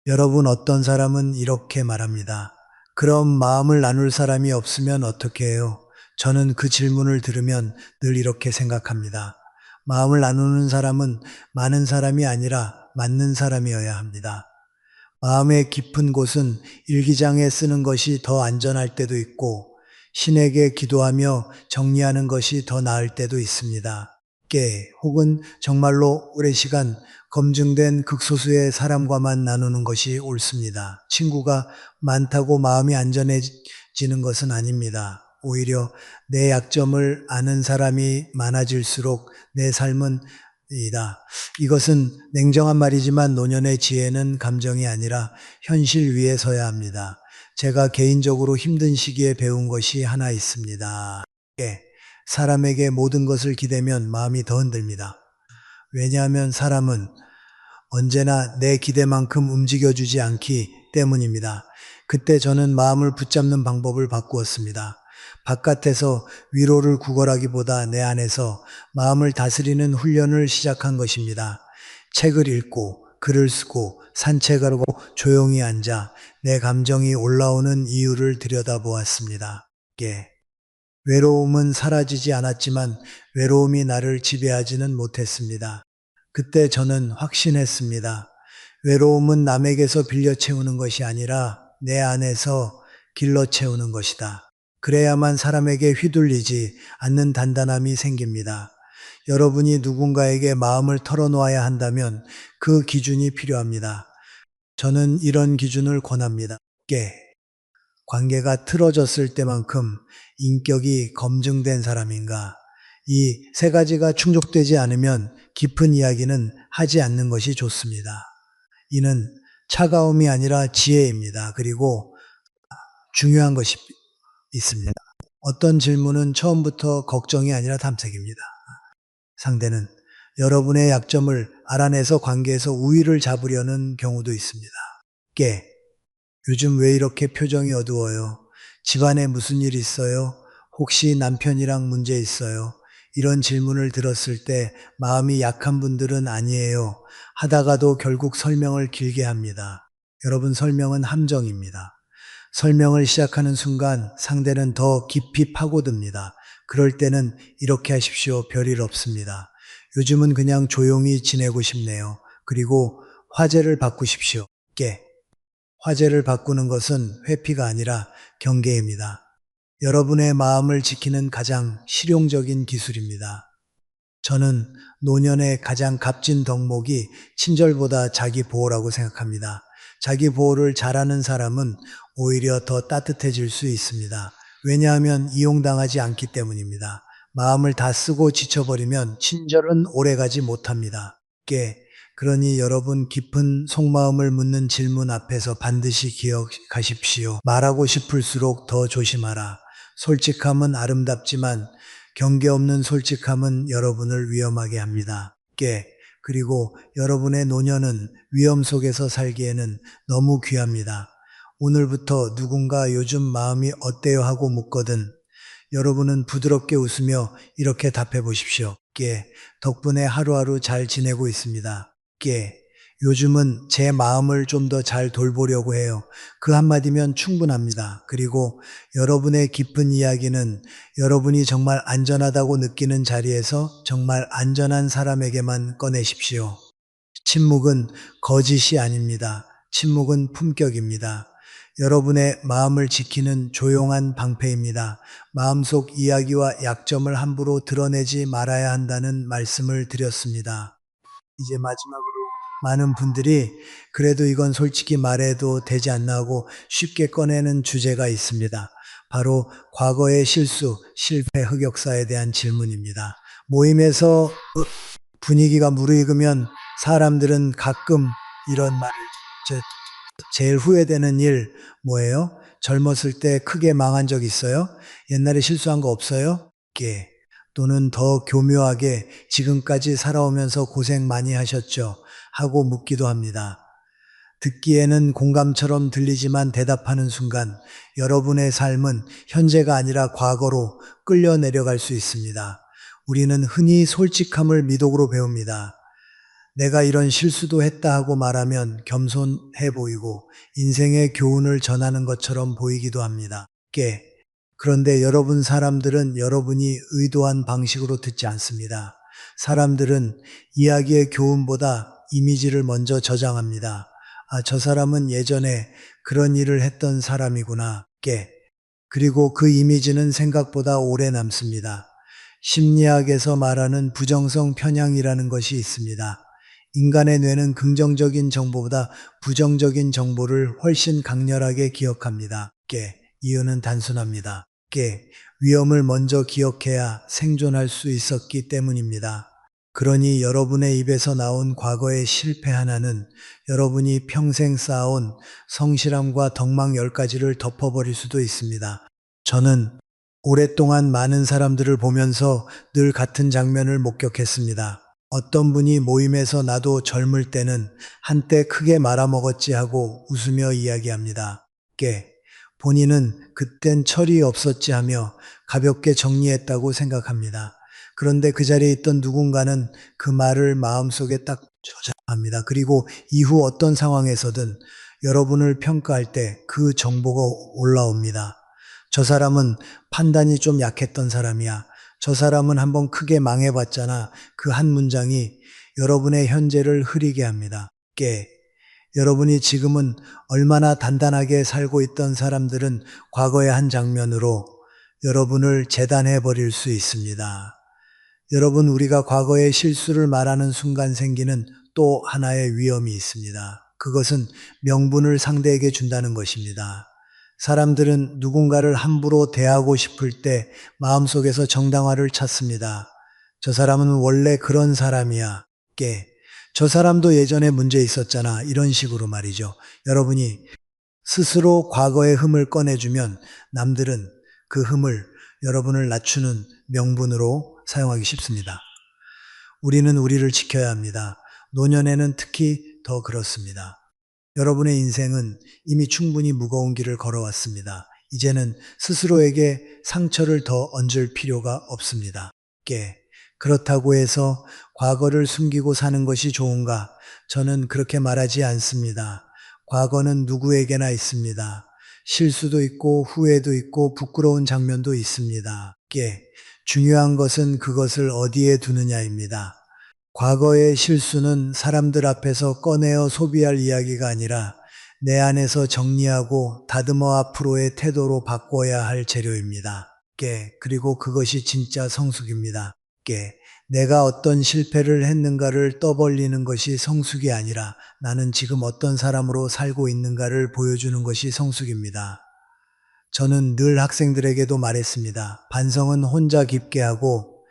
여러분, 어떤 사람은 이렇게 말합니다. 그럼 마음을 나눌 사람이 없으면 어떻게 해요? 저는 그 질문을 들으면 늘 이렇게 생각합니다. 마음을 나누는 사람은 많은 사람이 아니라 맞는 사람이어야 합니다. 마음의 깊은 곳은 일기장에 쓰는 것이 더 안전할 때도 있고 신에게 기도하며 정리하는 것이 더 나을 때도 있습니다. 혹은 정말로 오랜 시간 검증된 극소수의 사람과만 나누는 것이 옳습니다. 친구가 많다고 마음이 안전해지는 것은 아닙니다. 오히려 내 약점을 아는 사람이 많아질수록 내 삶은 이것은 냉정한 말이지만 노년의 지혜는 감정이 아니라 현실 위에 서야 합니다. 제가 개인적으로 힘든 시기에 배운 것이 하나 있습니다. 사람에게 모든 것을 기대면 마음이 더 흔들립니다. 왜냐하면 사람은 언제나 내 기대만큼 움직여주지 않기 때문입니다. 그때 저는 마음을 붙잡는 방법을 바꾸었습니다. 바깥에서 위로를 구걸하기보다 내 안에서 마음을 다스리는 훈련을 시작한 것입니다. 책을 읽고 글을 쓰고 산책하고 조용히 앉아 내 감정이 올라오는 이유를 들여다보았습니다. 외로움은 사라지지 않았지만 외로움이 나를 지배하지는 못했습니다. 그때 저는 확신했습니다. 외로움은 남에게서 빌려 채우는 것이 아니라 내 안에서 길러 채우는 것이다. 그래야만 사람에게 휘둘리지 않는 단단함이 생깁니다. 여러분이 누군가에게 마음을 털어놓아야 한다면 그 기준이 필요합니다. 저는 이런 기준을 권합니다. 관계가 틀어졌을 때만큼 인격이 검증된 사람인가? 이 세 가지가 충족되지 않으면 깊은 이야기는 하지 않는 것이 좋습니다. 이는 차가움이 아니라 지혜입니다. 그리고 중요한 것이 있습니다. 어떤 질문은 처음부터 걱정이 아니라 탐색입니다. 상대는 여러분의 약점을 알아내서 관계에서 우위를 잡으려는 경우도 있습니다. 요즘 왜 이렇게 표정이 어두워요? 집안에 무슨 일 있어요? 혹시 남편이랑 문제 있어요? 이런 질문을 들었을 때 마음이 약한 분들은 아니에요. 하다가도 결국 설명을 길게 합니다. 여러분, 설명은 함정입니다. 설명을 시작하는 순간 상대는 더 깊이 파고듭니다. 그럴 때는 이렇게 하십시오. 별일 없습니다. 요즘은 그냥 조용히 지내고 싶네요. 그리고 화제를 바꾸십시오. 화제를 바꾸는 것은 회피가 아니라 경계입니다. 여러분의 마음을 지키는 가장 실용적인 기술입니다. 저는 노년의 가장 값진 덕목이 친절보다 자기 보호라고 생각합니다. 자기 보호를 잘하는 사람은 오히려 더 따뜻해질 수 있습니다. 왜냐하면 이용당하지 않기 때문입니다. 마음을 다 쓰고 지쳐버리면 친절은 오래가지 못합니다. 그러니 여러분, 깊은 속마음을 묻는 질문 앞에서 반드시 기억하십시오. 말하고 싶을수록 더 조심하라. 솔직함은 아름답지만 경계 없는 솔직함은 여러분을 위험하게 합니다. 그리고 여러분의 노년은 위험 속에서 살기에는 너무 귀합니다. 오늘부터 누군가 요즘 마음이 어때요 하고 묻거든 여러분은 부드럽게 웃으며 이렇게 답해 보십시오. 덕분에 하루하루 잘 지내고 있습니다. 요즘은 제 마음을 좀 더 잘 돌보려고 해요. 그 한마디면 충분합니다. 그리고 여러분의 깊은 이야기는 여러분이 정말 안전하다고 느끼는 자리에서 정말 안전한 사람에게만 꺼내십시오. 침묵은 거짓이 아닙니다. 침묵은 품격입니다. 여러분의 마음을 지키는 조용한 방패입니다. 마음속 이야기와 약점을 함부로 드러내지 말아야 한다는 말씀을 드렸습니다. 이제 마지막으로 많은 분들이 그래도 이건 솔직히 말해도 되지 않나 하고 쉽게 꺼내는 주제가 있습니다. 바로 과거의 실수, 실패, 흑역사에 대한 질문입니다. 모임에서 분위기가 무르익으면 사람들은 가끔 이런 말을 제일 후회되는 일 뭐예요? 젊었을 때 크게 망한 적 있어요? 옛날에 실수한 거 없어요? 또는 더 교묘하게 지금까지 살아오면서 고생 많이 하셨죠? 하고 묻기도 합니다. 듣기에는 공감처럼 들리지만 대답하는 순간 여러분의 삶은 현재가 아니라 과거로 끌려 내려갈 수 있습니다. 우리는 흔히 솔직함을 미덕으로 배웁니다. 내가 이런 실수도 했다 하고 말하면 겸손해 보이고 인생의 교훈을 전하는 것처럼 보이기도 합니다. 그런데 여러분 사람들은 여러분이 의도한 방식으로 듣지 않습니다. 사람들은 이야기의 교훈보다 이미지를 먼저 저장합니다. 아, 저 사람은 예전에 그런 일을 했던 사람이구나. 그리고 그 이미지는 생각보다 오래 남습니다. 심리학에서 말하는 부정성 편향이라는 것이 있습니다. 인간의 뇌는 긍정적인 정보보다 부정적인 정보를 훨씬 강렬하게 기억합니다. 이유는 단순합니다. 위험을 먼저 기억해야 생존할 수 있었기 때문입니다. 그러니 여러분의 입에서 나온 과거의 실패 하나는 여러분이 평생 쌓아온 성실함과 덕망 10가지를 덮어버릴 수도 있습니다. 저는 오랫동안 많은 사람들을 보면서 늘 같은 장면을 목격했습니다. 어떤 분이 모임에서 나도 젊을 때는 한때 크게 말아먹었지 하고 웃으며 이야기합니다. 본인은 그땐 철이 없었지 하며 가볍게 정리했다고 생각합니다. 그런데 그 자리에 있던 누군가는 그 말을 마음속에 딱 저장합니다. 그리고 이후 어떤 상황에서든 여러분을 평가할 때 그 정보가 올라옵니다. 저 사람은 판단이 좀 약했던 사람이야. 저 사람은 한번 크게 망해봤잖아. 그 한 문장이 여러분의 현재를 흐리게 합니다. 여러분이 지금은 얼마나 단단하게 살고 있던 사람들은 과거의 한 장면으로 여러분을 재단해 버릴 수 있습니다. 여러분, 우리가 과거의 실수를 말하는 순간 생기는 또 하나의 위험이 있습니다. 그것은 명분을 상대에게 준다는 것입니다. 사람들은 누군가를 함부로 대하고 싶을 때 마음속에서 정당화를 찾습니다. 저 사람은 원래 그런 사람이야. 저 사람도 예전에 문제 있었잖아. 이런 식으로 말이죠. 여러분이 스스로 과거의 흠을 꺼내주면 남들은 그 흠을 여러분을 낮추는 명분으로 사용하기 쉽습니다. 우리는 우리를 지켜야 합니다. 노년에는 특히 더 그렇습니다. 여러분의 인생은 이미 충분히 무거운 길을 걸어왔습니다. 이제는 스스로에게 상처를 더 얹을 필요가 없습니다. 그렇다고 해서 과거를 숨기고 사는 것이 좋은가? 저는 그렇게 말하지 않습니다. 과거는 누구에게나 있습니다. 실수도 있고 후회도 있고 부끄러운 장면도 있습니다. 중요한 것은 그것을 어디에 두느냐입니다. 과거의 실수는 사람들 앞에서 꺼내어 소비할 이야기가 아니라 내 안에서 정리하고 다듬어 앞으로의 태도로 바꿔야 할 재료입니다. 그리고 그것이 진짜 성숙입니다. 내가 어떤 실패를 했는가를 떠벌리는 것이 성숙이 아니라 나는 지금 어떤 사람으로 살고 있는가를 보여주는 것이 성숙입니다. 저는 늘 학생들에게도 말했습니다. 반성은 혼자 깊게 하고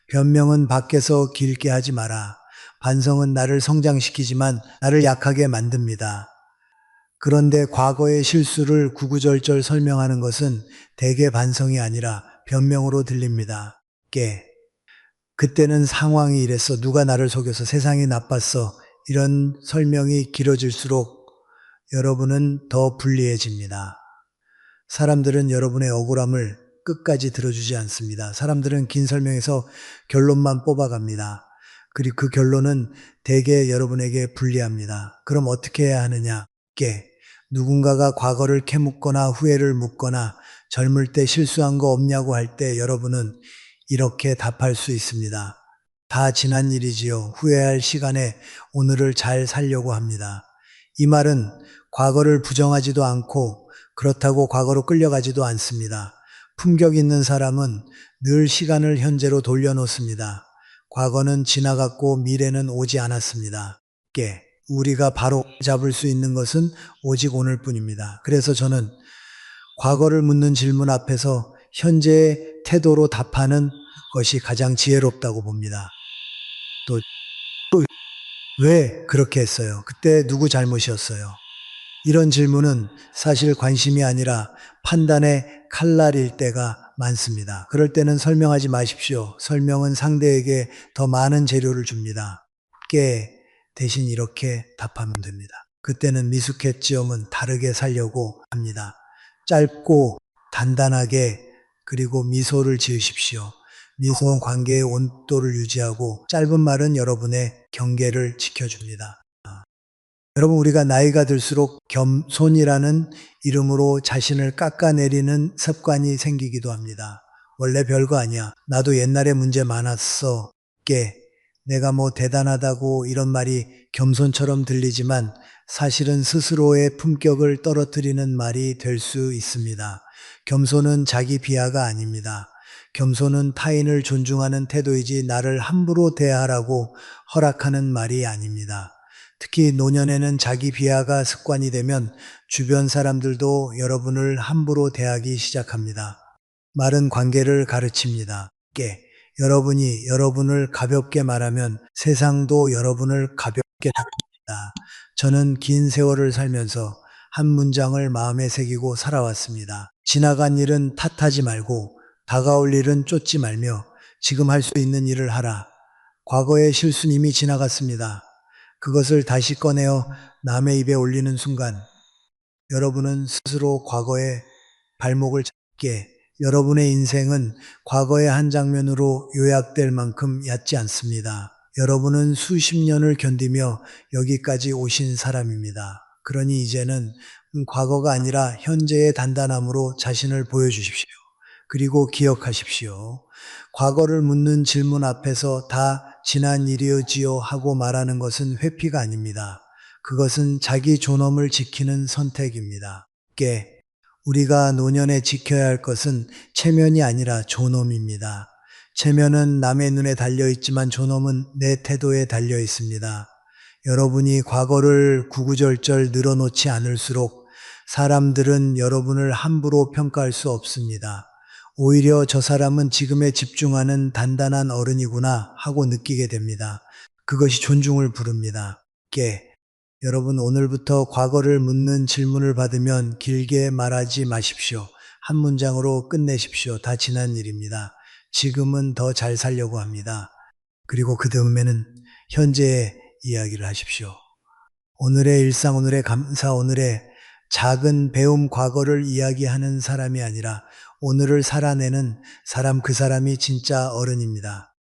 변명은 밖에서 길게 하지 마라. 반성은 나를 성장시키지만 나를 약하게 만듭니다. 그런데 과거의 실수를 구구절절 설명하는 것은 대개 반성이 아니라 변명으로 들립니다. 그때는 상황이 이랬어. 누가 나를 속여서 세상이 나빴어. 이런 설명이 길어질수록 여러분은 더 불리해집니다. 사람들은 여러분의 억울함을 끝까지 들어주지 않습니다. 사람들은 긴 설명에서 결론만 뽑아갑니다. 그리고 그 결론은 대개 여러분에게 불리합니다. 그럼 어떻게 해야 하느냐? 누군가가 과거를 캐묻거나 후회를 묻거나 젊을 때 실수한 거 없냐고 할 때 여러분은 이렇게 답할 수 있습니다. 다 지난 일이지요. 후회할 시간에 오늘을 잘 살려고 합니다. 이 말은 과거를 부정하지도 않고 그렇다고 과거로 끌려가지도 않습니다. 품격 있는 사람은 늘 시간을 현재로 돌려놓습니다. 과거는 지나갔고 미래는 오지 않았습니다. 우리가 바로 잡을 수 있는 것은 오직 오늘뿐입니다. 그래서 저는 과거를 묻는 질문 앞에서 현재의 태도로 답하는 것이 가장 지혜롭다고 봅니다. 또 왜 그렇게 했어요? 그때 누구 잘못이었어요? 이런 질문은 사실 관심이 아니라 판단의 칼날일 때가 많습니다. 그럴 때는 설명하지 마십시오. 설명은 상대에게 더 많은 재료를 줍니다. 대신 이렇게 답하면 됩니다. 그때는 미숙했지요은 다르게 살려고 합니다. 짧고 단단하게 그리고 미소를 지으십시오. 미소는 관계의 온도를 유지하고 짧은 말은 여러분의 경계를 지켜줍니다. 여러분, 우리가 나이가 들수록 겸손이라는 이름으로 자신을 깎아내리는 습관이 생기기도 합니다. 원래 별거 아니야. 나도 옛날에 문제 많았어. 내가 뭐 대단하다고 이런 말이 겸손처럼 들리지만 사실은 스스로의 품격을 떨어뜨리는 말이 될 수 있습니다. 겸손은 자기 비하가 아닙니다. 겸손은 타인을 존중하는 태도이지 나를 함부로 대하라고 허락하는 말이 아닙니다. 특히 노년에는 자기 비하가 습관이 되면 주변 사람들도 여러분을 함부로 대하기 시작합니다. 말은 관계를 가르칩니다. 여러분이 여러분을 가볍게 말하면 세상도 여러분을 가볍게 다룹니다. 저는 긴 세월을 살면서 한 문장을 마음에 새기고 살아왔습니다. 지나간 일은 탓하지 말고 다가올 일은 쫓지 말며 지금 할 수 있는 일을 하라. 과거의 실수는 이미 지나갔습니다. 그것을 다시 꺼내어 남의 입에 올리는 순간 여러분은 스스로 과거에 발목을 잡게, 여러분의 인생은 과거의 한 장면으로 요약될 만큼 얕지 않습니다. 여러분은 수십 년을 견디며 여기까지 오신 사람입니다. 그러니 이제는 과거가 아니라 현재의 단단함으로 자신을 보여주십시오. 그리고 기억하십시오. 과거를 묻는 질문 앞에서 다 지난 일이지요 하고 말하는 것은 회피가 아닙니다. 그것은 자기 존엄을 지키는 선택입니다. 우리가 노년에 지켜야 할 것은 체면이 아니라 존엄입니다. 체면은 남의 눈에 달려 있지만 존엄은 내 태도에 달려 있습니다. 여러분이 과거를 구구절절 늘어놓지 않을수록 사람들은 여러분을 함부로 평가할 수 없습니다. 오히려 저 사람은 지금에 집중하는 단단한 어른이구나 하고 느끼게 됩니다. 그것이 존중을 부릅니다. 여러분 오늘부터 과거를 묻는 질문을 받으면 길게 말하지 마십시오. 한 문장으로 끝내십시오. 다 지난 일입니다. 지금은 더 잘 살려고 합니다. 그리고 그 다음에는 현재의 이야기를 하십시오. 오늘의 일상, 오늘의 감사, 오늘의 작은 배움 과거를 이야기하는 사람이 아니라 오늘을 살아내는 사람, 그 사람이 진짜 어른입니다.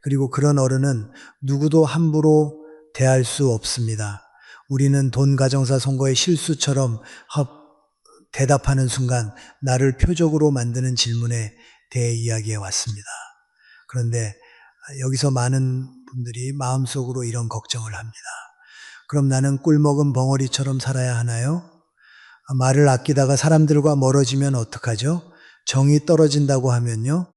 그리고 그런 어른은 누구도 함부로 대할 수 없습니다. 우리는 돈 가정사 선거의 실수처럼 대답하는 순간 나를 표적으로 만드는 질문에 대해 이야기해 왔습니다. 그런데 여기서 많은 분들이 마음속으로 이런 걱정을 합니다. 그럼 나는 꿀먹은 벙어리처럼 살아야 하나요? 말을 아끼다가 사람들과 멀어지면 어떡하죠? 정이 떨어진다고 하면요?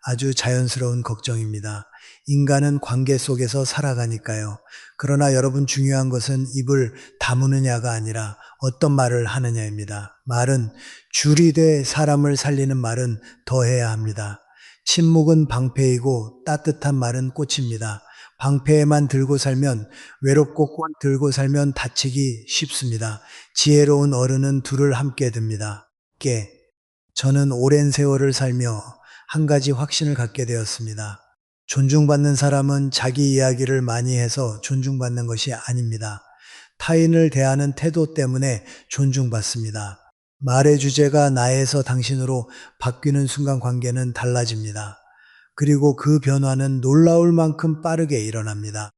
아주 자연스러운 걱정입니다. 인간은 관계 속에서 살아가니까요. 그러나 여러분 중요한 것은 입을 다무느냐가 아니라 어떤 말을 하느냐입니다. 말은 줄이 돼 사람을 살리는 말은 더 해야 합니다. 침묵은 방패이고 따뜻한 말은 꽃입니다. 방패에만 들고 살면 외롭고 꽃 들고 살면 다치기 쉽습니다. 지혜로운 어른은 둘을 함께 듭니다. 저는 오랜 세월을 살며 한 가지 확신을 갖게 되었습니다. 존중받는 사람은 자기 이야기를 많이 해서 존중받는 것이 아닙니다. 타인을 대하는 태도 때문에 존중받습니다. 말의 주제가 나에서 당신으로 바뀌는 순간 관계는 달라집니다. 그리고 그 변화는 놀라울 만큼 빠르게 일어납니다.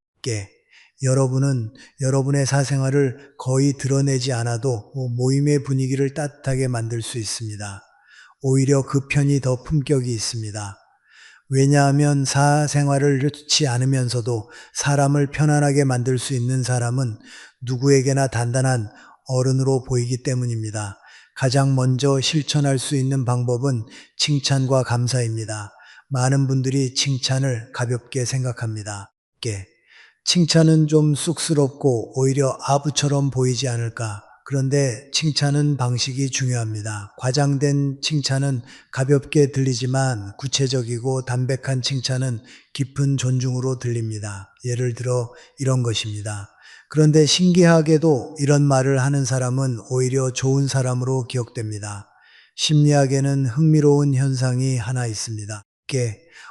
여러분은 여러분의 사생활을 거의 드러내지 않아도 모임의 분위기를 따뜻하게 만들 수 있습니다. 오히려 그 편이 더 품격이 있습니다. 왜냐하면 사생활을 넣지 않으면서도 사람을 편안하게 만들 수 있는 사람은 누구에게나 단단한 어른으로 보이기 때문입니다. 가장 먼저 실천할 수 있는 방법은 칭찬과 감사입니다. 많은 분들이 칭찬을 가볍게 생각합니다. 칭찬은 좀 쑥스럽고 오히려 아부처럼 보이지 않을까? 그런데 칭찬은 방식이 중요합니다. 과장된 칭찬은 가볍게 들리지만 구체적이고 담백한 칭찬은 깊은 존중으로 들립니다. 예를 들어 이런 것입니다. 그런데 신기하게도 이런 말을 하는 사람은 오히려 좋은 사람으로 기억됩니다. 심리학에는 흥미로운 현상이 하나 있습니다.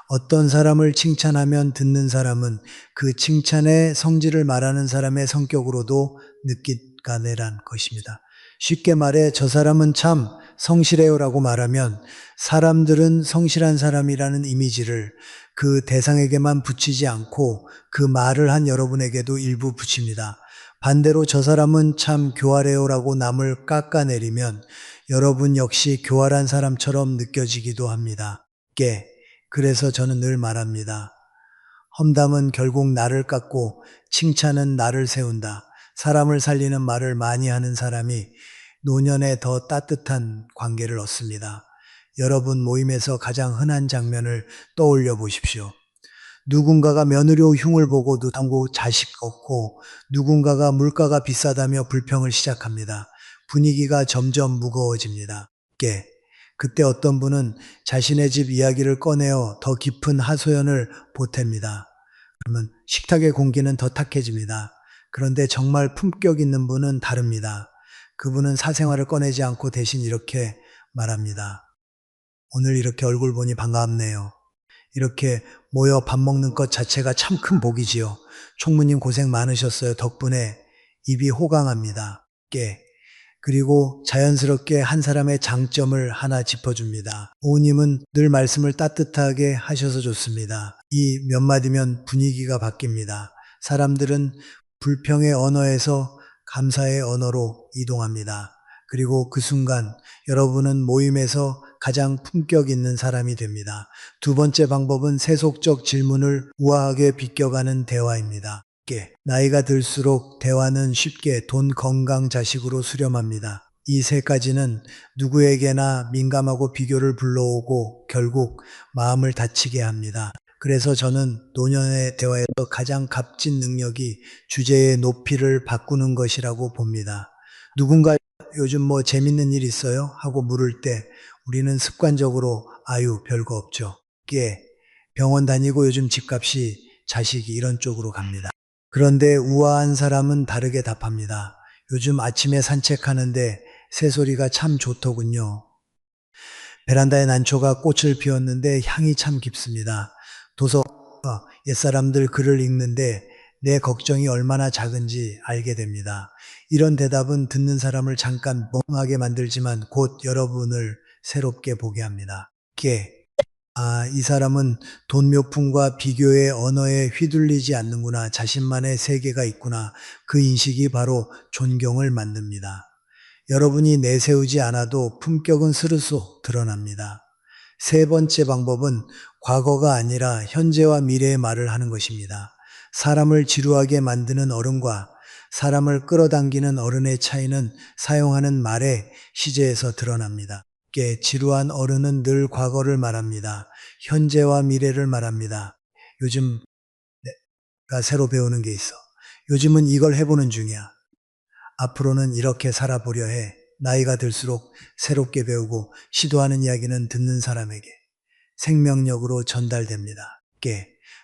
어떤 사람을 칭찬하면 듣는 사람은 그 칭찬의 성질을 말하는 사람의 성격으로도 느끼가내란 것입니다. 쉽게 말해 저 사람은 참 성실해요라고 말하면 사람들은 성실한 사람이라는 이미지를 그 대상에게만 붙이지 않고 그 말을 한 여러분에게도 일부 붙입니다. 반대로 저 사람은 참 교활해요라고 남을 깎아내리면 여러분 역시 교활한 사람처럼 느껴지기도 합니다. 그래서 저는 늘 말합니다. 험담은 결국 나를 깎고 칭찬은 나를 세운다. 사람을 살리는 말을 많이 하는 사람이 노년에 더 따뜻한 관계를 얻습니다. 여러분 모임에서 가장 흔한 장면을 떠올려 보십시오. 누군가가 며느리 흉을 보고 누당고 자식 얻고 누군가가 물가가 비싸다며 불평을 시작합니다. 분위기가 점점 무거워집니다. 그때 어떤 분은 자신의 집 이야기를 꺼내어 더 깊은 하소연을 보탭니다. 그러면 식탁의 공기는 더 탁해집니다. 그런데 정말 품격 있는 분은 다릅니다. 그분은 사생활을 꺼내지 않고 대신 이렇게 말합니다. 오늘 이렇게 얼굴 보니 반갑네요. 이렇게 모여 밥 먹는 것 자체가 참 큰 복이지요. 총무님 고생 많으셨어요. 덕분에 입이 호강합니다. 그리고 자연스럽게 한 사람의 장점을 하나 짚어줍니다. 오우님은 늘 말씀을 따뜻하게 하셔서 좋습니다. 이 몇 마디면 분위기가 바뀝니다. 사람들은 불평의 언어에서 감사의 언어로 이동합니다. 그리고 그 순간 여러분은 모임에서 가장 품격 있는 사람이 됩니다. 두 번째 방법은 세속적 질문을 우아하게 비껴가는 대화입니다. 나이가 들수록 대화는 쉽게 돈, 건강, 자식으로 수렴합니다. 이 세 가지는 누구에게나 민감하고 비교를 불러오고 결국 마음을 다치게 합니다. 그래서 저는 노년의 대화에서 가장 값진 능력이 주제의 높이를 바꾸는 것이라고 봅니다. 누군가 요즘 뭐 재밌는 일 있어요? 하고 물을 때 우리는 습관적으로 아유 별거 없죠. 병원 다니고 요즘 집값이 자식이 이런 쪽으로 갑니다. 그런데 우아한 사람은 다르게 답합니다. 요즘 아침에 산책하는데 새소리가 참 좋더군요. 베란다에 난초가 꽃을 피웠는데 향이 참 깊습니다. 도서가 옛사람들 글을 읽는데 내 걱정이 얼마나 작은지 알게 됩니다. 이런 대답은 듣는 사람을 잠깐 멍하게 만들지만 곧 여러분을 새롭게 보게 합니다. 이 사람은 돈 몇 푼과 비교의 언어에 휘둘리지 않는구나. 자신만의 세계가 있구나. 그 인식이 바로 존경을 만듭니다. 여러분이 내세우지 않아도 품격은 스르륵 드러납니다. 세 번째 방법은 과거가 아니라 현재와 미래의 말을 하는 것입니다. 사람을 지루하게 만드는 어른과 사람을 끌어당기는 어른의 차이는 사용하는 말의 시제에서 드러납니다. 지루한 어른은 늘 과거를 말합니다. 현재와 미래를 말합니다. 요즘 내가 새로 배우는 게 있어. 요즘은 이걸 해보는 중이야. 앞으로는 이렇게 살아보려 해. 나이가 들수록 새롭게 배우고 시도하는 이야기는 듣는 사람에게 생명력으로 전달됩니다.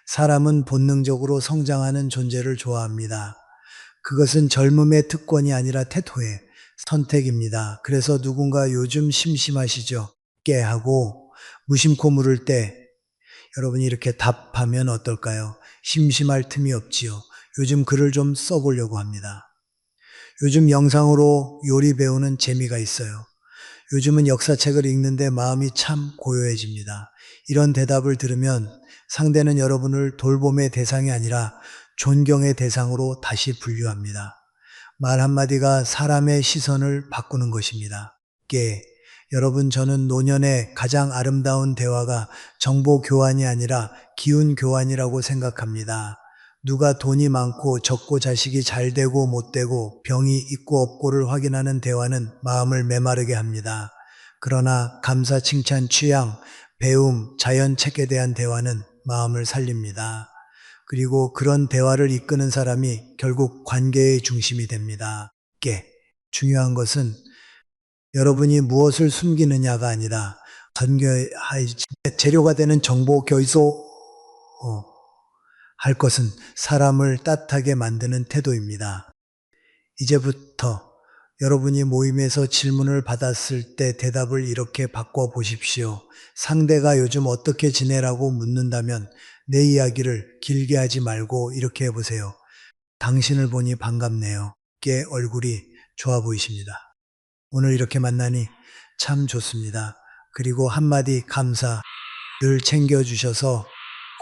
사람은 본능적으로 성장하는 존재를 좋아합니다. 그것은 젊음의 특권이 아니라 태토의 선택입니다. 그래서 누군가 요즘 심심하시죠? 하고 무심코 물을 때 여러분이 이렇게 답하면 어떨까요? 심심할 틈이 없지요. 요즘 글을 좀 써보려고 합니다. 요즘 영상으로 요리 배우는 재미가 있어요. 요즘은 역사책을 읽는데 마음이 참 고요해집니다. 이런 대답을 들으면 상대는 여러분을 돌봄의 대상이 아니라 존경의 대상으로 다시 분류합니다. 말 한마디가 사람의 시선을 바꾸는 것입니다. 여러분, 저는 노년의 가장 아름다운 대화가 정보 교환이 아니라 기운 교환이라고 생각합니다. 누가 돈이 많고 적고 자식이 잘 되고 못 되고 병이 있고 없고를 확인하는 대화는 마음을 메마르게 합니다. 그러나 감사, 칭찬, 취향, 배움, 자연책에 대한 대화는 마음을 살립니다. 그리고 그런 대화를 이끄는 사람이 결국 관계의 중심이 됩니다. 중요한 것은 여러분이 무엇을 숨기느냐가 아니라 재료가 되는 정보 교이소 할 것은 사람을 따뜻하게 만드는 태도입니다. 이제부터 여러분이 모임에서 질문을 받았을 때 대답을 이렇게 바꿔보십시오. 상대가 요즘 어떻게 지내라고 묻는다면 내 이야기를 길게 하지 말고 이렇게 해보세요. 당신을 보니 반갑네요. 얼굴이 좋아 보이십니다. 오늘 이렇게 만나니 참 좋습니다. 그리고 한마디 감사, 늘 챙겨주셔서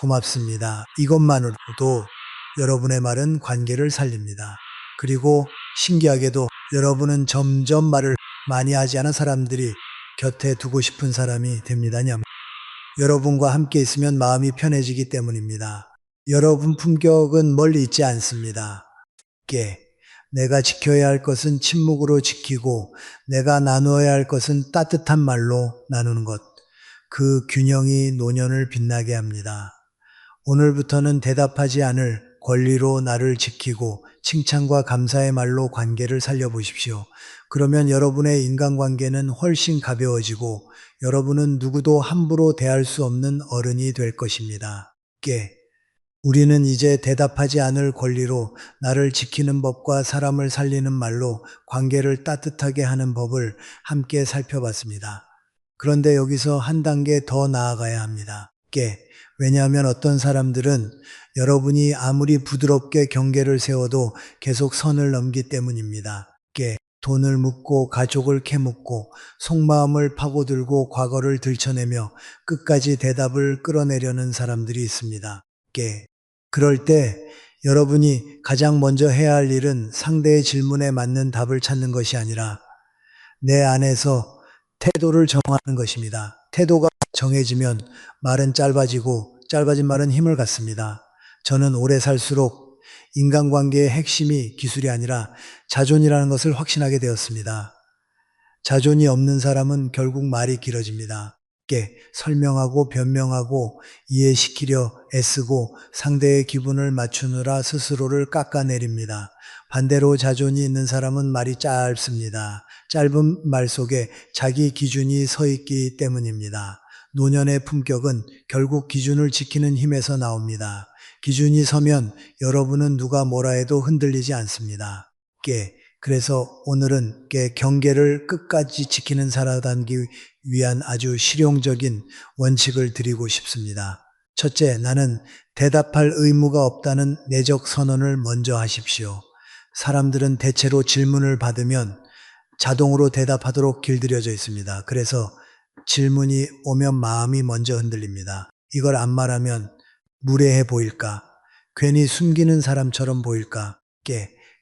고맙습니다. 이것만으로도 여러분의 말은 관계를 살립니다. 그리고 신기하게도 여러분은 점점 말을 많이 하지 않은 사람들이 곁에 두고 싶은 사람이 됩니다. 여러분과 함께 있으면 마음이 편해지기 때문입니다. 여러분 품격은 멀리 있지 않습니다. 내가 지켜야 할 것은 침묵으로 지키고 내가 나누어야 할 것은 따뜻한 말로 나누는 것. 그 균형이 노년을 빛나게 합니다. 오늘부터는 대답하지 않을 권리로 나를 지키고 칭찬과 감사의 말로 관계를 살려보십시오. 그러면 여러분의 인간관계는 훨씬 가벼워지고 여러분은 누구도 함부로 대할 수 없는 어른이 될 것입니다. 우리는 이제 대답하지 않을 권리로 나를 지키는 법과 사람을 살리는 말로 관계를 따뜻하게 하는 법을 함께 살펴봤습니다. 그런데 여기서 한 단계 더 나아가야 합니다. 왜냐하면 어떤 사람들은 여러분이 아무리 부드럽게 경계를 세워도 계속 선을 넘기 때문입니다. 돈을 묻고 가족을 캐묻고 속마음을 파고들고 과거를 들춰내며 끝까지 대답을 끌어내려는 사람들이 있습니다. 그럴 때 여러분이 가장 먼저 해야 할 일은 상대의 질문에 맞는 답을 찾는 것이 아니라 내 안에서 태도를 정하는 것입니다. 태도가 정해지면 말은 짧아지고 짧아진 말은 힘을 갖습니다. 저는 오래 살수록 인간관계의 핵심이 기술이 아니라 자존이라는 것을 확신하게 되었습니다. 자존이 없는 사람은 결국 말이 길어집니다. 설명하고 변명하고 이해시키려 애쓰고 상대의 기분을 맞추느라 스스로를 깎아내립니다. 반대로 자존이 있는 사람은 말이 짧습니다. 짧은 말 속에 자기 기준이 서 있기 때문입니다. 노년의 품격은 결국 기준을 지키는 힘에서 나옵니다. 기준이 서면 여러분은 누가 뭐라 해도 흔들리지 않습니다. 그래서 오늘은 경계를 끝까지 지키는 살아가기 위한 아주 실용적인 원칙을 드리고 싶습니다. 첫째, 나는 대답할 의무가 없다는 내적 선언을 먼저 하십시오. 사람들은 대체로 질문을 받으면 자동으로 대답하도록 길들여져 있습니다. 그래서 질문이 오면 마음이 먼저 흔들립니다. 이걸 안 말하면 무례해 보일까? 괜히 숨기는 사람처럼 보일까?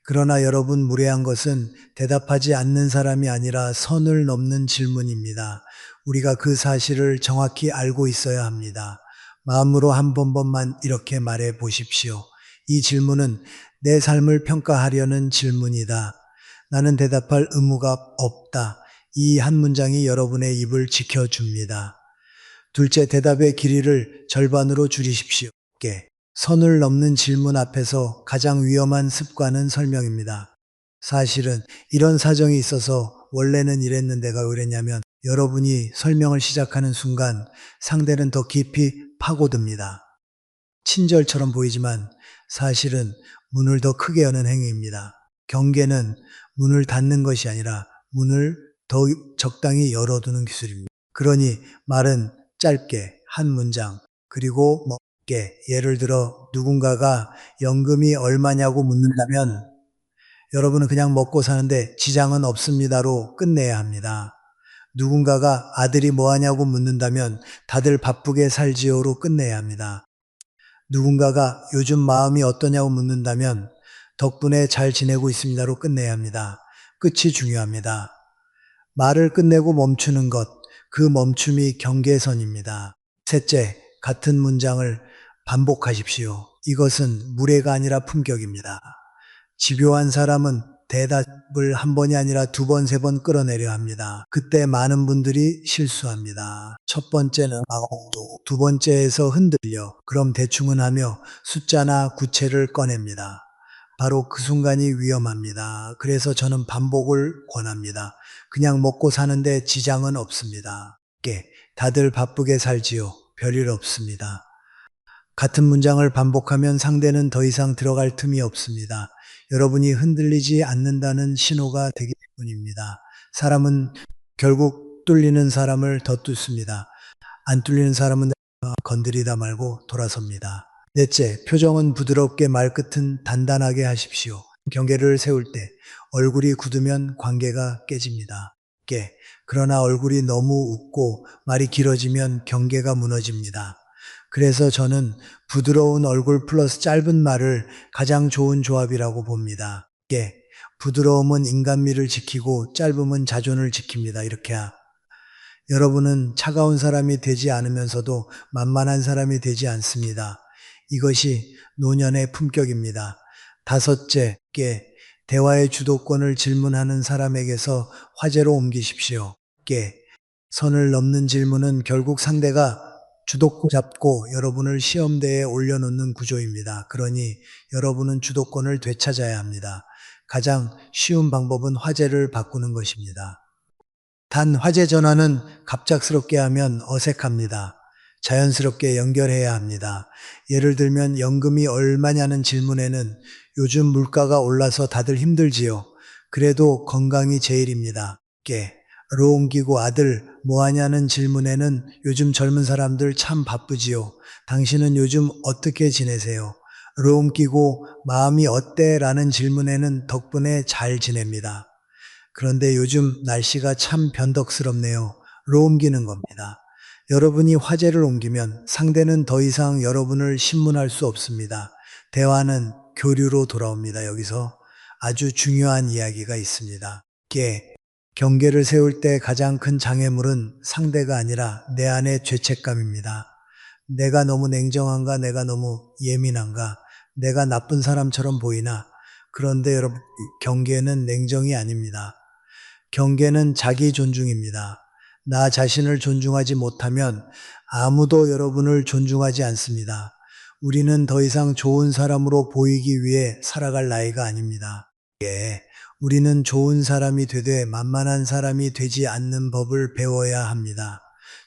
그러나 여러분, 무례한 것은 대답하지 않는 사람이 아니라 선을 넘는 질문입니다. 우리가 그 사실을 정확히 알고 있어야 합니다. 마음으로 한 번만 이렇게 말해 보십시오. 이 질문은 내 삶을 평가하려는 질문이다. 나는 대답할 의무가 없다. 이 한 문장이 여러분의 입을 지켜줍니다. 둘째, 대답의 길이를 절반으로 줄이십시오. 선을 넘는 질문 앞에서 가장 위험한 습관은 설명입니다. 사실은 이런 사정이 있어서 원래는 이랬는데가 왜 그랬냐면 여러분이 설명을 시작하는 순간 상대는 더 깊이 파고듭니다. 친절처럼 보이지만 사실은 문을 더 크게 여는 행위입니다. 경계는 문을 닫는 것이 아니라 문을 더 적당히 열어두는 기술입니다. 그러니 말은 짧게 한 문장, 그리고 예를 들어 누군가가 연금이 얼마냐고 묻는다면 여러분은 그냥 먹고 사는데 지장은 없습니다로 끝내야 합니다. 누군가가 아들이 뭐하냐고 묻는다면 다들 바쁘게 살지요로 끝내야 합니다. 누군가가 요즘 마음이 어떠냐고 묻는다면 덕분에 잘 지내고 있습니다로 끝내야 합니다. 끝이 중요합니다. 말을 끝내고 멈추는 것, 그 멈춤이 경계선입니다. 셋째, 같은 문장을 반복하십시오. 이것은 무례가 아니라 품격입니다. 집요한 사람은 대답을 한 번이 아니라 두 번, 세 번 끌어내려 합니다. 그때 많은 분들이 실수합니다. 첫 번째는 막도, 두 번째에서 흔들려, 그럼 대충은 하며 숫자나 구체를 꺼냅니다. 바로 그 순간이 위험합니다. 그래서 저는 반복을 권합니다. 그냥 먹고 사는데 지장은 없습니다. 다들 바쁘게 살지요. 별일 없습니다. 같은 문장을 반복하면 상대는 더 이상 들어갈 틈이 없습니다. 여러분이 흔들리지 않는다는 신호가 되기 때문입니다. 사람은 결국 뚫리는 사람을 더 뚫습니다. 안 뚫리는 사람은 건드리다 말고 돌아섭니다. 넷째, 표정은 부드럽게 말끝은 단단하게 하십시오. 경계를 세울 때 얼굴이 굳으면 관계가 깨집니다. 그러나 얼굴이 너무 웃고 말이 길어지면 경계가 무너집니다. 그래서 저는 부드러운 얼굴 플러스 짧은 말을 가장 좋은 조합이라고 봅니다. 부드러움은 인간미를 지키고 짧음은 자존을 지킵니다. 이렇게야. 여러분은 차가운 사람이 되지 않으면서도 만만한 사람이 되지 않습니다. 이것이 노년의 품격입니다. 다섯째, 대화의 주도권을 질문하는 사람에게서 화제로 옮기십시오. 께 선을 넘는 질문은 결국 상대가 주도권 잡고 여러분을 시험대에 올려놓는 구조입니다. 그러니 여러분은 주도권을 되찾아야 합니다. 가장 쉬운 방법은 화제를 바꾸는 것입니다. 단 화제 전환은 갑작스럽게 하면 어색합니다. 자연스럽게 연결해야 합니다. 예를 들면 연금이 얼마냐는 질문에는 요즘 물가가 올라서 다들 힘들지요. 그래도 건강이 제일입니다. 로 옮기고 아들 뭐하냐는 질문에는 요즘 젊은 사람들 참 바쁘지요. 당신은 요즘 어떻게 지내세요? 로 옮기고 마음이 어때? 라는 질문에는 덕분에 잘 지냅니다. 그런데 요즘 날씨가 참 변덕스럽네요. 로 옮기는 겁니다. 여러분이 화제를 옮기면 상대는 더 이상 여러분을 신문할 수 없습니다. 대화는 교류로 돌아옵니다. 여기서 아주 중요한 이야기가 있습니다. 경계를 세울 때 가장 큰 장애물은 상대가 아니라 내 안의 죄책감입니다. 내가 너무 냉정한가? 내가 너무 예민한가? 내가 나쁜 사람처럼 보이나? 그런데 여러분, 경계는 냉정이 아닙니다. 경계는 자기 존중입니다. 나 자신을 존중하지 못하면 아무도 여러분을 존중하지 않습니다. 우리는 더 이상 좋은 사람으로 보이기 위해 살아갈 나이가 아닙니다. 우리는 좋은 사람이 되되 만만한 사람이 되지 않는 법을 배워야 합니다.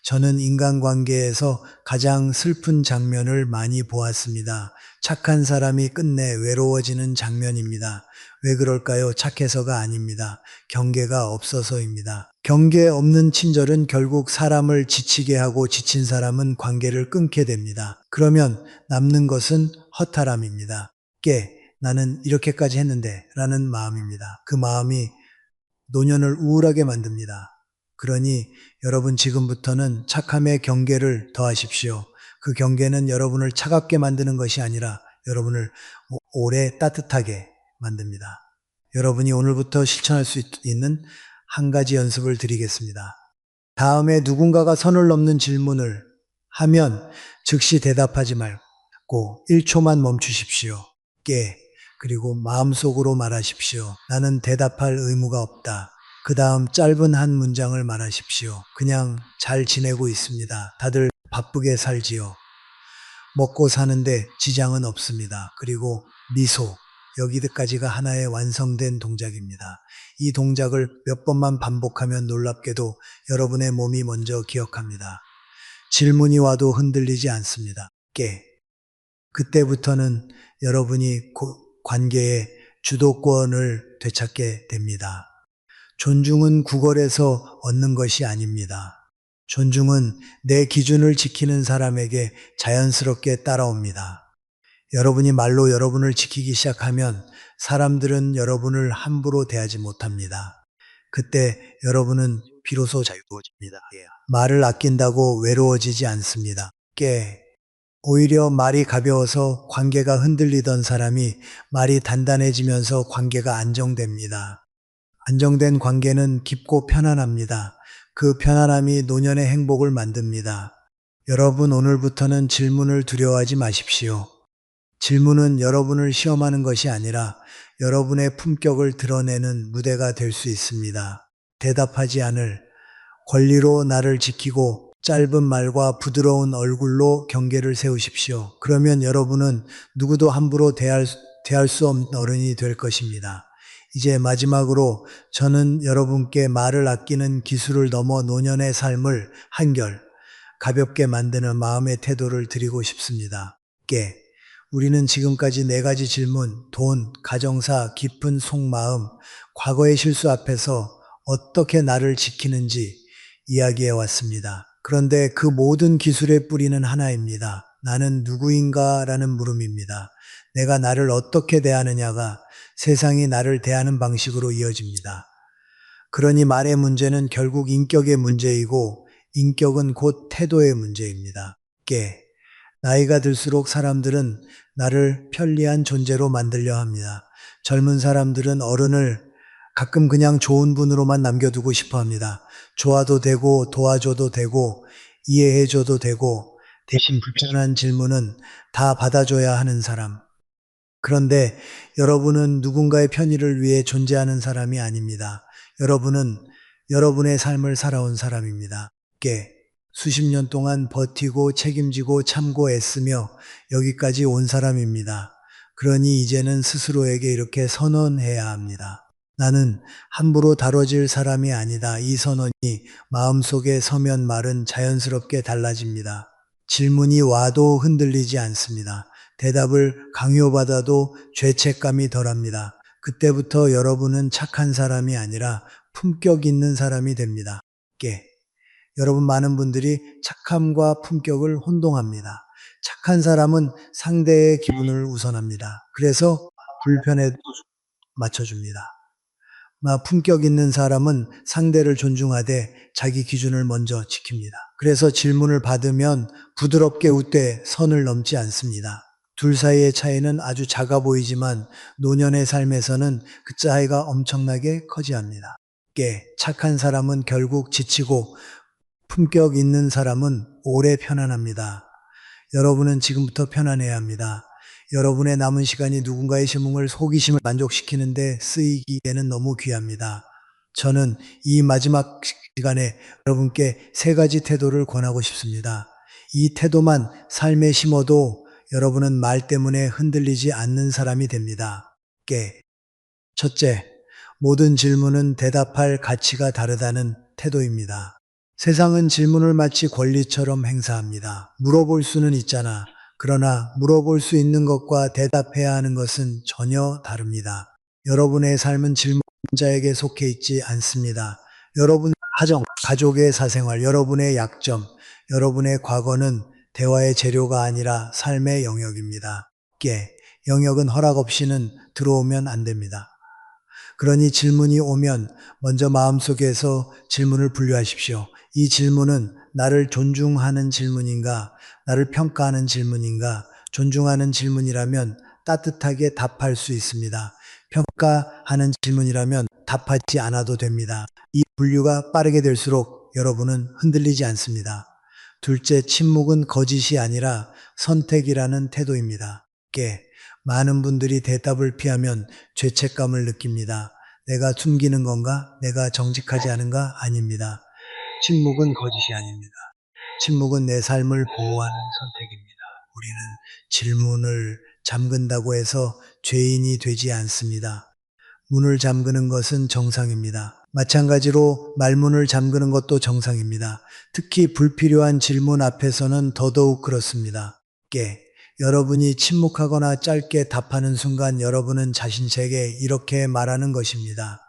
저는 인간관계에서 가장 슬픈 장면을 많이 보았습니다. 착한 사람이 끝내 외로워지는 장면입니다. 왜 그럴까요? 착해서가 아닙니다. 경계가 없어서입니다. 경계 없는 친절은 결국 사람을 지치게 하고 지친 사람은 관계를 끊게 됩니다. 그러면 남는 것은 허탈함입니다. 나는 이렇게까지 했는데 라는 마음입니다. 그 마음이 노년을 우울하게 만듭니다. 그러니 여러분 지금부터는 착함의 경계를 더하십시오. 그 경계는 여러분을 차갑게 만드는 것이 아니라 여러분을 오래 따뜻하게 만듭니다. 여러분이 오늘부터 실천할 수 있는 한 가지 연습을 드리겠습니다. 다음에 누군가가 선을 넘는 질문을 하면 즉시 대답하지 말고 1초만 멈추십시오. 그리고 마음속으로 말하십시오. 나는 대답할 의무가 없다. 그 다음 짧은 한 문장을 말하십시오. 그냥 잘 지내고 있습니다. 다들 바쁘게 살지요. 먹고 사는데 지장은 없습니다. 그리고 미소. 여기까지가 하나의 완성된 동작입니다. 이 동작을 몇 번만 반복하면 놀랍게도 여러분의 몸이 먼저 기억합니다. 질문이 와도 흔들리지 않습니다. 그때부터는 여러분이 관계의 주도권을 되찾게 됩니다. 존중은 구걸에서 얻는 것이 아닙니다. 존중은 내 기준을 지키는 사람에게 자연스럽게 따라옵니다. 여러분이 말로 여러분을 지키기 시작하면 사람들은 여러분을 함부로 대하지 못합니다. 그때 여러분은 비로소 자유로워집니다. 말을 아낀다고 외로워지지 않습니다. 오히려 말이 가벼워서 관계가 흔들리던 사람이 말이 단단해지면서 관계가 안정됩니다. 안정된 관계는 깊고 편안합니다. 그 편안함이 노년의 행복을 만듭니다. 여러분 오늘부터는 질문을 두려워하지 마십시오. 질문은 여러분을 시험하는 것이 아니라 여러분의 품격을 드러내는 무대가 될 수 있습니다. 대답하지 않을 권리로 나를 지키고 짧은 말과 부드러운 얼굴로 경계를 세우십시오. 그러면 여러분은 누구도 함부로 대할 수 없는 어른이 될 것입니다. 이제 마지막으로 저는 여러분께 말을 아끼는 기술을 넘어 노년의 삶을 한결 가볍게 만드는 마음의 태도를 드리고 싶습니다. 우리는 지금까지 4가지 질문, 돈, 가정사, 깊은 속마음, 과거의 실수 앞에서 어떻게 나를 지키는지 이야기해 왔습니다. 그런데 그 모든 기술의 뿌리는 하나입니다. 나는 누구인가? 라는 물음입니다. 내가 나를 어떻게 대하느냐가 세상이 나를 대하는 방식으로 이어집니다. 그러니 말의 문제는 결국 인격의 문제이고 인격은 곧 태도의 문제입니다. 나이가 들수록 사람들은 나를 편리한 존재로 만들려 합니다. 젊은 사람들은 어른을 가끔 그냥 좋은 분으로만 남겨두고 싶어 합니다. 좋아도 되고 도와줘도 되고 이해해줘도 되고 대신 불편한 질문은 다 받아줘야 하는 사람. 그런데 여러분은 누군가의 편의를 위해 존재하는 사람이 아닙니다. 여러분은 여러분의 삶을 살아온 사람입니다. 께 수십 년 동안 버티고 책임지고 참고 애쓰며 여기까지 온 사람입니다. 그러니 이제는 스스로에게 이렇게 선언해야 합니다. 나는 함부로 다뤄질 사람이 아니다. 이 선언이 마음속에 서면 말은 자연스럽게 달라집니다. 질문이 와도 흔들리지 않습니다. 대답을 강요받아도 죄책감이 덜합니다. 그때부터 여러분은 착한 사람이 아니라 품격 있는 사람이 됩니다. 여러분 많은 분들이 착함과 품격을 혼동합니다. 착한 사람은 상대의 기분을 우선합니다. 그래서 불편에도 맞춰줍니다. 품격 있는 사람은 상대를 존중하되 자기 기준을 먼저 지킵니다. 그래서 질문을 받으면 부드럽게 웃되 선을 넘지 않습니다. 둘 사이의 차이는 아주 작아 보이지만 노년의 삶에서는 그 차이가 엄청나게 커지합니다. 착한 사람은 결국 지치고 품격 있는 사람은 오래 편안합니다. 여러분은 지금부터 편안해야 합니다. 여러분의 남은 시간이 누군가의 호기심을 만족시키는데 쓰이기에는 너무 귀합니다. 저는 이 마지막 시간에 여러분께 세 가지 태도를 권하고 싶습니다. 이 태도만 삶에 심어도 여러분은 말 때문에 흔들리지 않는 사람이 됩니다. 첫째, 모든 질문은 대답할 가치가 다르다는 태도입니다. 세상은 질문을 마치 권리처럼 행사합니다. 물어볼 수는 있잖아. 그러나 물어볼 수 있는 것과 대답해야 하는 것은 전혀 다릅니다. 여러분의 삶은 질문자에게 속해 있지 않습니다. 여러분 가정, 가족의 사생활, 여러분의 약점, 여러분의 과거는 대화의 재료가 아니라 삶의 영역입니다. 영역은 허락 없이는 들어오면 안 됩니다. 그러니 질문이 오면 먼저 마음속에서 질문을 분류하십시오. 이 질문은 나를 존중하는 질문인가? 나를 평가하는 질문인가? 존중하는 질문이라면 따뜻하게 답할 수 있습니다. 평가하는 질문이라면 답하지 않아도 됩니다. 이 분류가 빠르게 될수록 여러분은 흔들리지 않습니다. 둘째, 침묵은 거짓이 아니라 선택이라는 태도입니다. 많은 분들이 대답을 피하면 죄책감을 느낍니다. 내가 숨기는 건가? 내가 정직하지 않은가? 아닙니다. 침묵은 거짓이 아닙니다. 침묵은 내 삶을 보호하는 선택입니다. 우리는 질문을 잠근다고 해서 죄인이 되지 않습니다. 문을 잠그는 것은 정상입니다. 마찬가지로 말문을 잠그는 것도 정상입니다. 특히 불필요한 질문 앞에서는 더더욱 그렇습니다. 여러분이 침묵하거나 짧게 답하는 순간 여러분은 자신에게 이렇게 말하는 것입니다.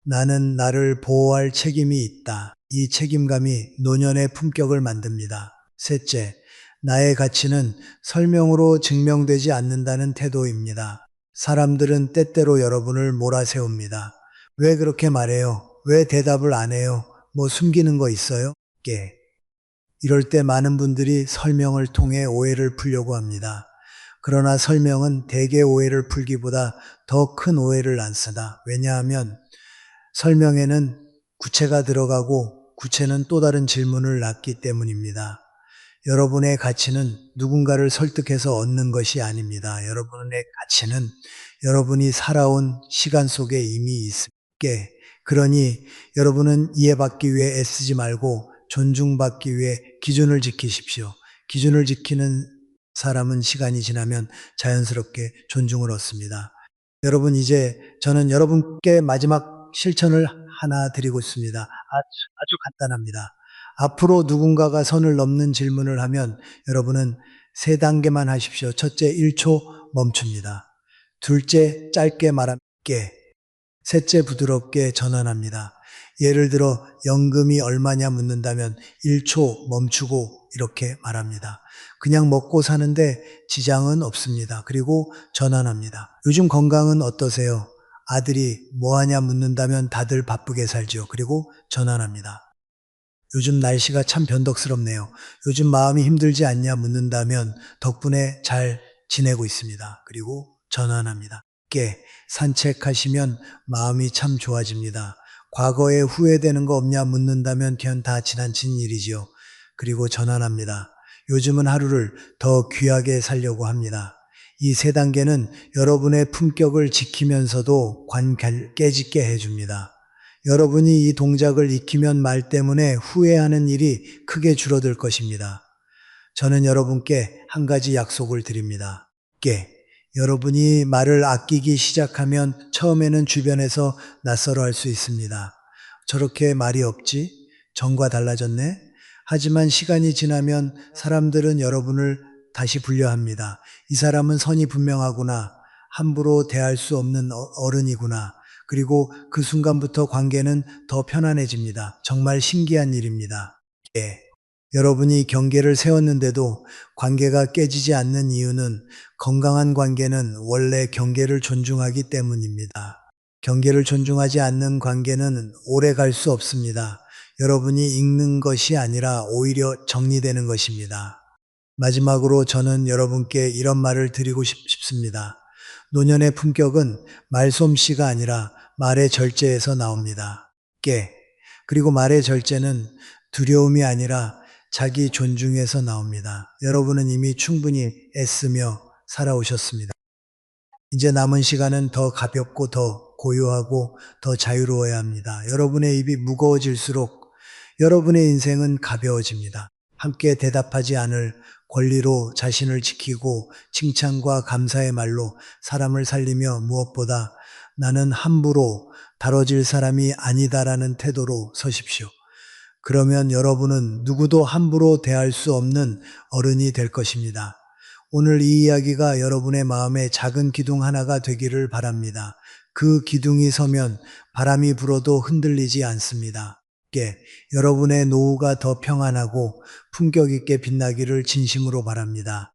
나는 나를 보호할 책임이 있다. 이 책임감이 노년의 품격을 만듭니다. 셋째, 나의 가치는 설명으로 증명되지 않는다는 태도입니다. 사람들은 때때로 여러분을 몰아세웁니다. 왜 그렇게 말해요? 왜 대답을 안 해요? 뭐 숨기는 거 있어요? 이럴 때 많은 분들이 설명을 통해 오해를 풀려고 합니다. 그러나 설명은 대개 오해를 풀기보다 더 큰 오해를 낳습니다. 왜냐하면 설명에는 구체가 들어가고 구체는 또 다른 질문을 낳기 때문입니다. 여러분의 가치는 누군가를 설득해서 얻는 것이 아닙니다. 여러분의 가치는 여러분이 살아온 시간 속에 이미 있습니다. 그러니 여러분은 이해받기 위해 애쓰지 말고 존중받기 위해 기준을 지키십시오. 기준을 지키는 사람은 시간이 지나면 자연스럽게 존중을 얻습니다. 여러분, 이제 저는 여러분께 마지막 실천을 하나 드리고 있습니다. 아주 간단합니다. 앞으로 누군가가 선을 넘는 질문을 하면 여러분은 세 단계만 하십시오. 첫째, 1초 멈춥니다. 둘째, 짧게 말함께. 셋째, 부드럽게 전환합니다. 예를 들어 연금이 얼마냐 묻는다면 1초 멈추고 이렇게 말합니다. 그냥 먹고 사는데 지장은 없습니다. 그리고 전환합니다. 요즘 건강은 어떠세요? 아들이 뭐하냐 묻는다면 다들 바쁘게 살죠. 그리고 전환합니다. 요즘 날씨가 참 변덕스럽네요. 요즘 마음이 힘들지 않냐 묻는다면 덕분에 잘 지내고 있습니다. 그리고 전환합니다. 산책하시면 마음이 참 좋아집니다. 과거에 후회되는 거 없냐 묻는다면 그냥 다 지나친 일이지요. 그리고 전환합니다. 요즘은 하루를 더 귀하게 살려고 합니다. 이 세 단계는 여러분의 품격을 지키면서도 관계를 깨짓게 해줍니다. 여러분이 이 동작을 익히면 말 때문에 후회하는 일이 크게 줄어들 것입니다. 저는 여러분께 한 가지 약속을 드립니다. 여러분이 말을 아끼기 시작하면 처음에는 주변에서 낯설어 할 수 있습니다. 저렇게 말이 없지? 전과 달라졌네? 하지만 시간이 지나면 사람들은 여러분을 다시 분류합니다. 이 사람은 선이 분명하구나. 함부로 대할 수 없는 어른이구나. 그리고 그 순간부터 관계는 더 편안해집니다. 정말 신기한 일입니다. 여러분이 경계를 세웠는데도 관계가 깨지지 않는 이유는 건강한 관계는 원래 경계를 존중하기 때문입니다. 경계를 존중하지 않는 관계는 오래 갈 수 없습니다. 여러분이 읽는 것이 아니라 오히려 정리되는 것입니다. 마지막으로 저는 여러분께 이런 말을 드리고 싶습니다. 노년의 품격은 말솜씨가 아니라 말의 절제에서 나옵니다. 그리고 말의 절제는 두려움이 아니라 자기 존중에서 나옵니다. 여러분은 이미 충분히 애쓰며 살아오셨습니다. 이제 남은 시간은 더 가볍고 더 고요하고 더 자유로워야 합니다. 여러분의 입이 무거워질수록 여러분의 인생은 가벼워집니다. 함께 대답하지 않을 권리로 자신을 지키고 칭찬과 감사의 말로 사람을 살리며 무엇보다 나는 함부로 다뤄질 사람이 아니다라는 태도로 서십시오. 그러면 여러분은 누구도 함부로 대할 수 없는 어른이 될 것입니다. 오늘 이 이야기가 여러분의 마음에 작은 기둥 하나가 되기를 바랍니다. 그 기둥이 서면 바람이 불어도 흔들리지 않습니다. 여러분의 노후가 더 평안하고 품격 있게 빛나기를 진심으로 바랍니다.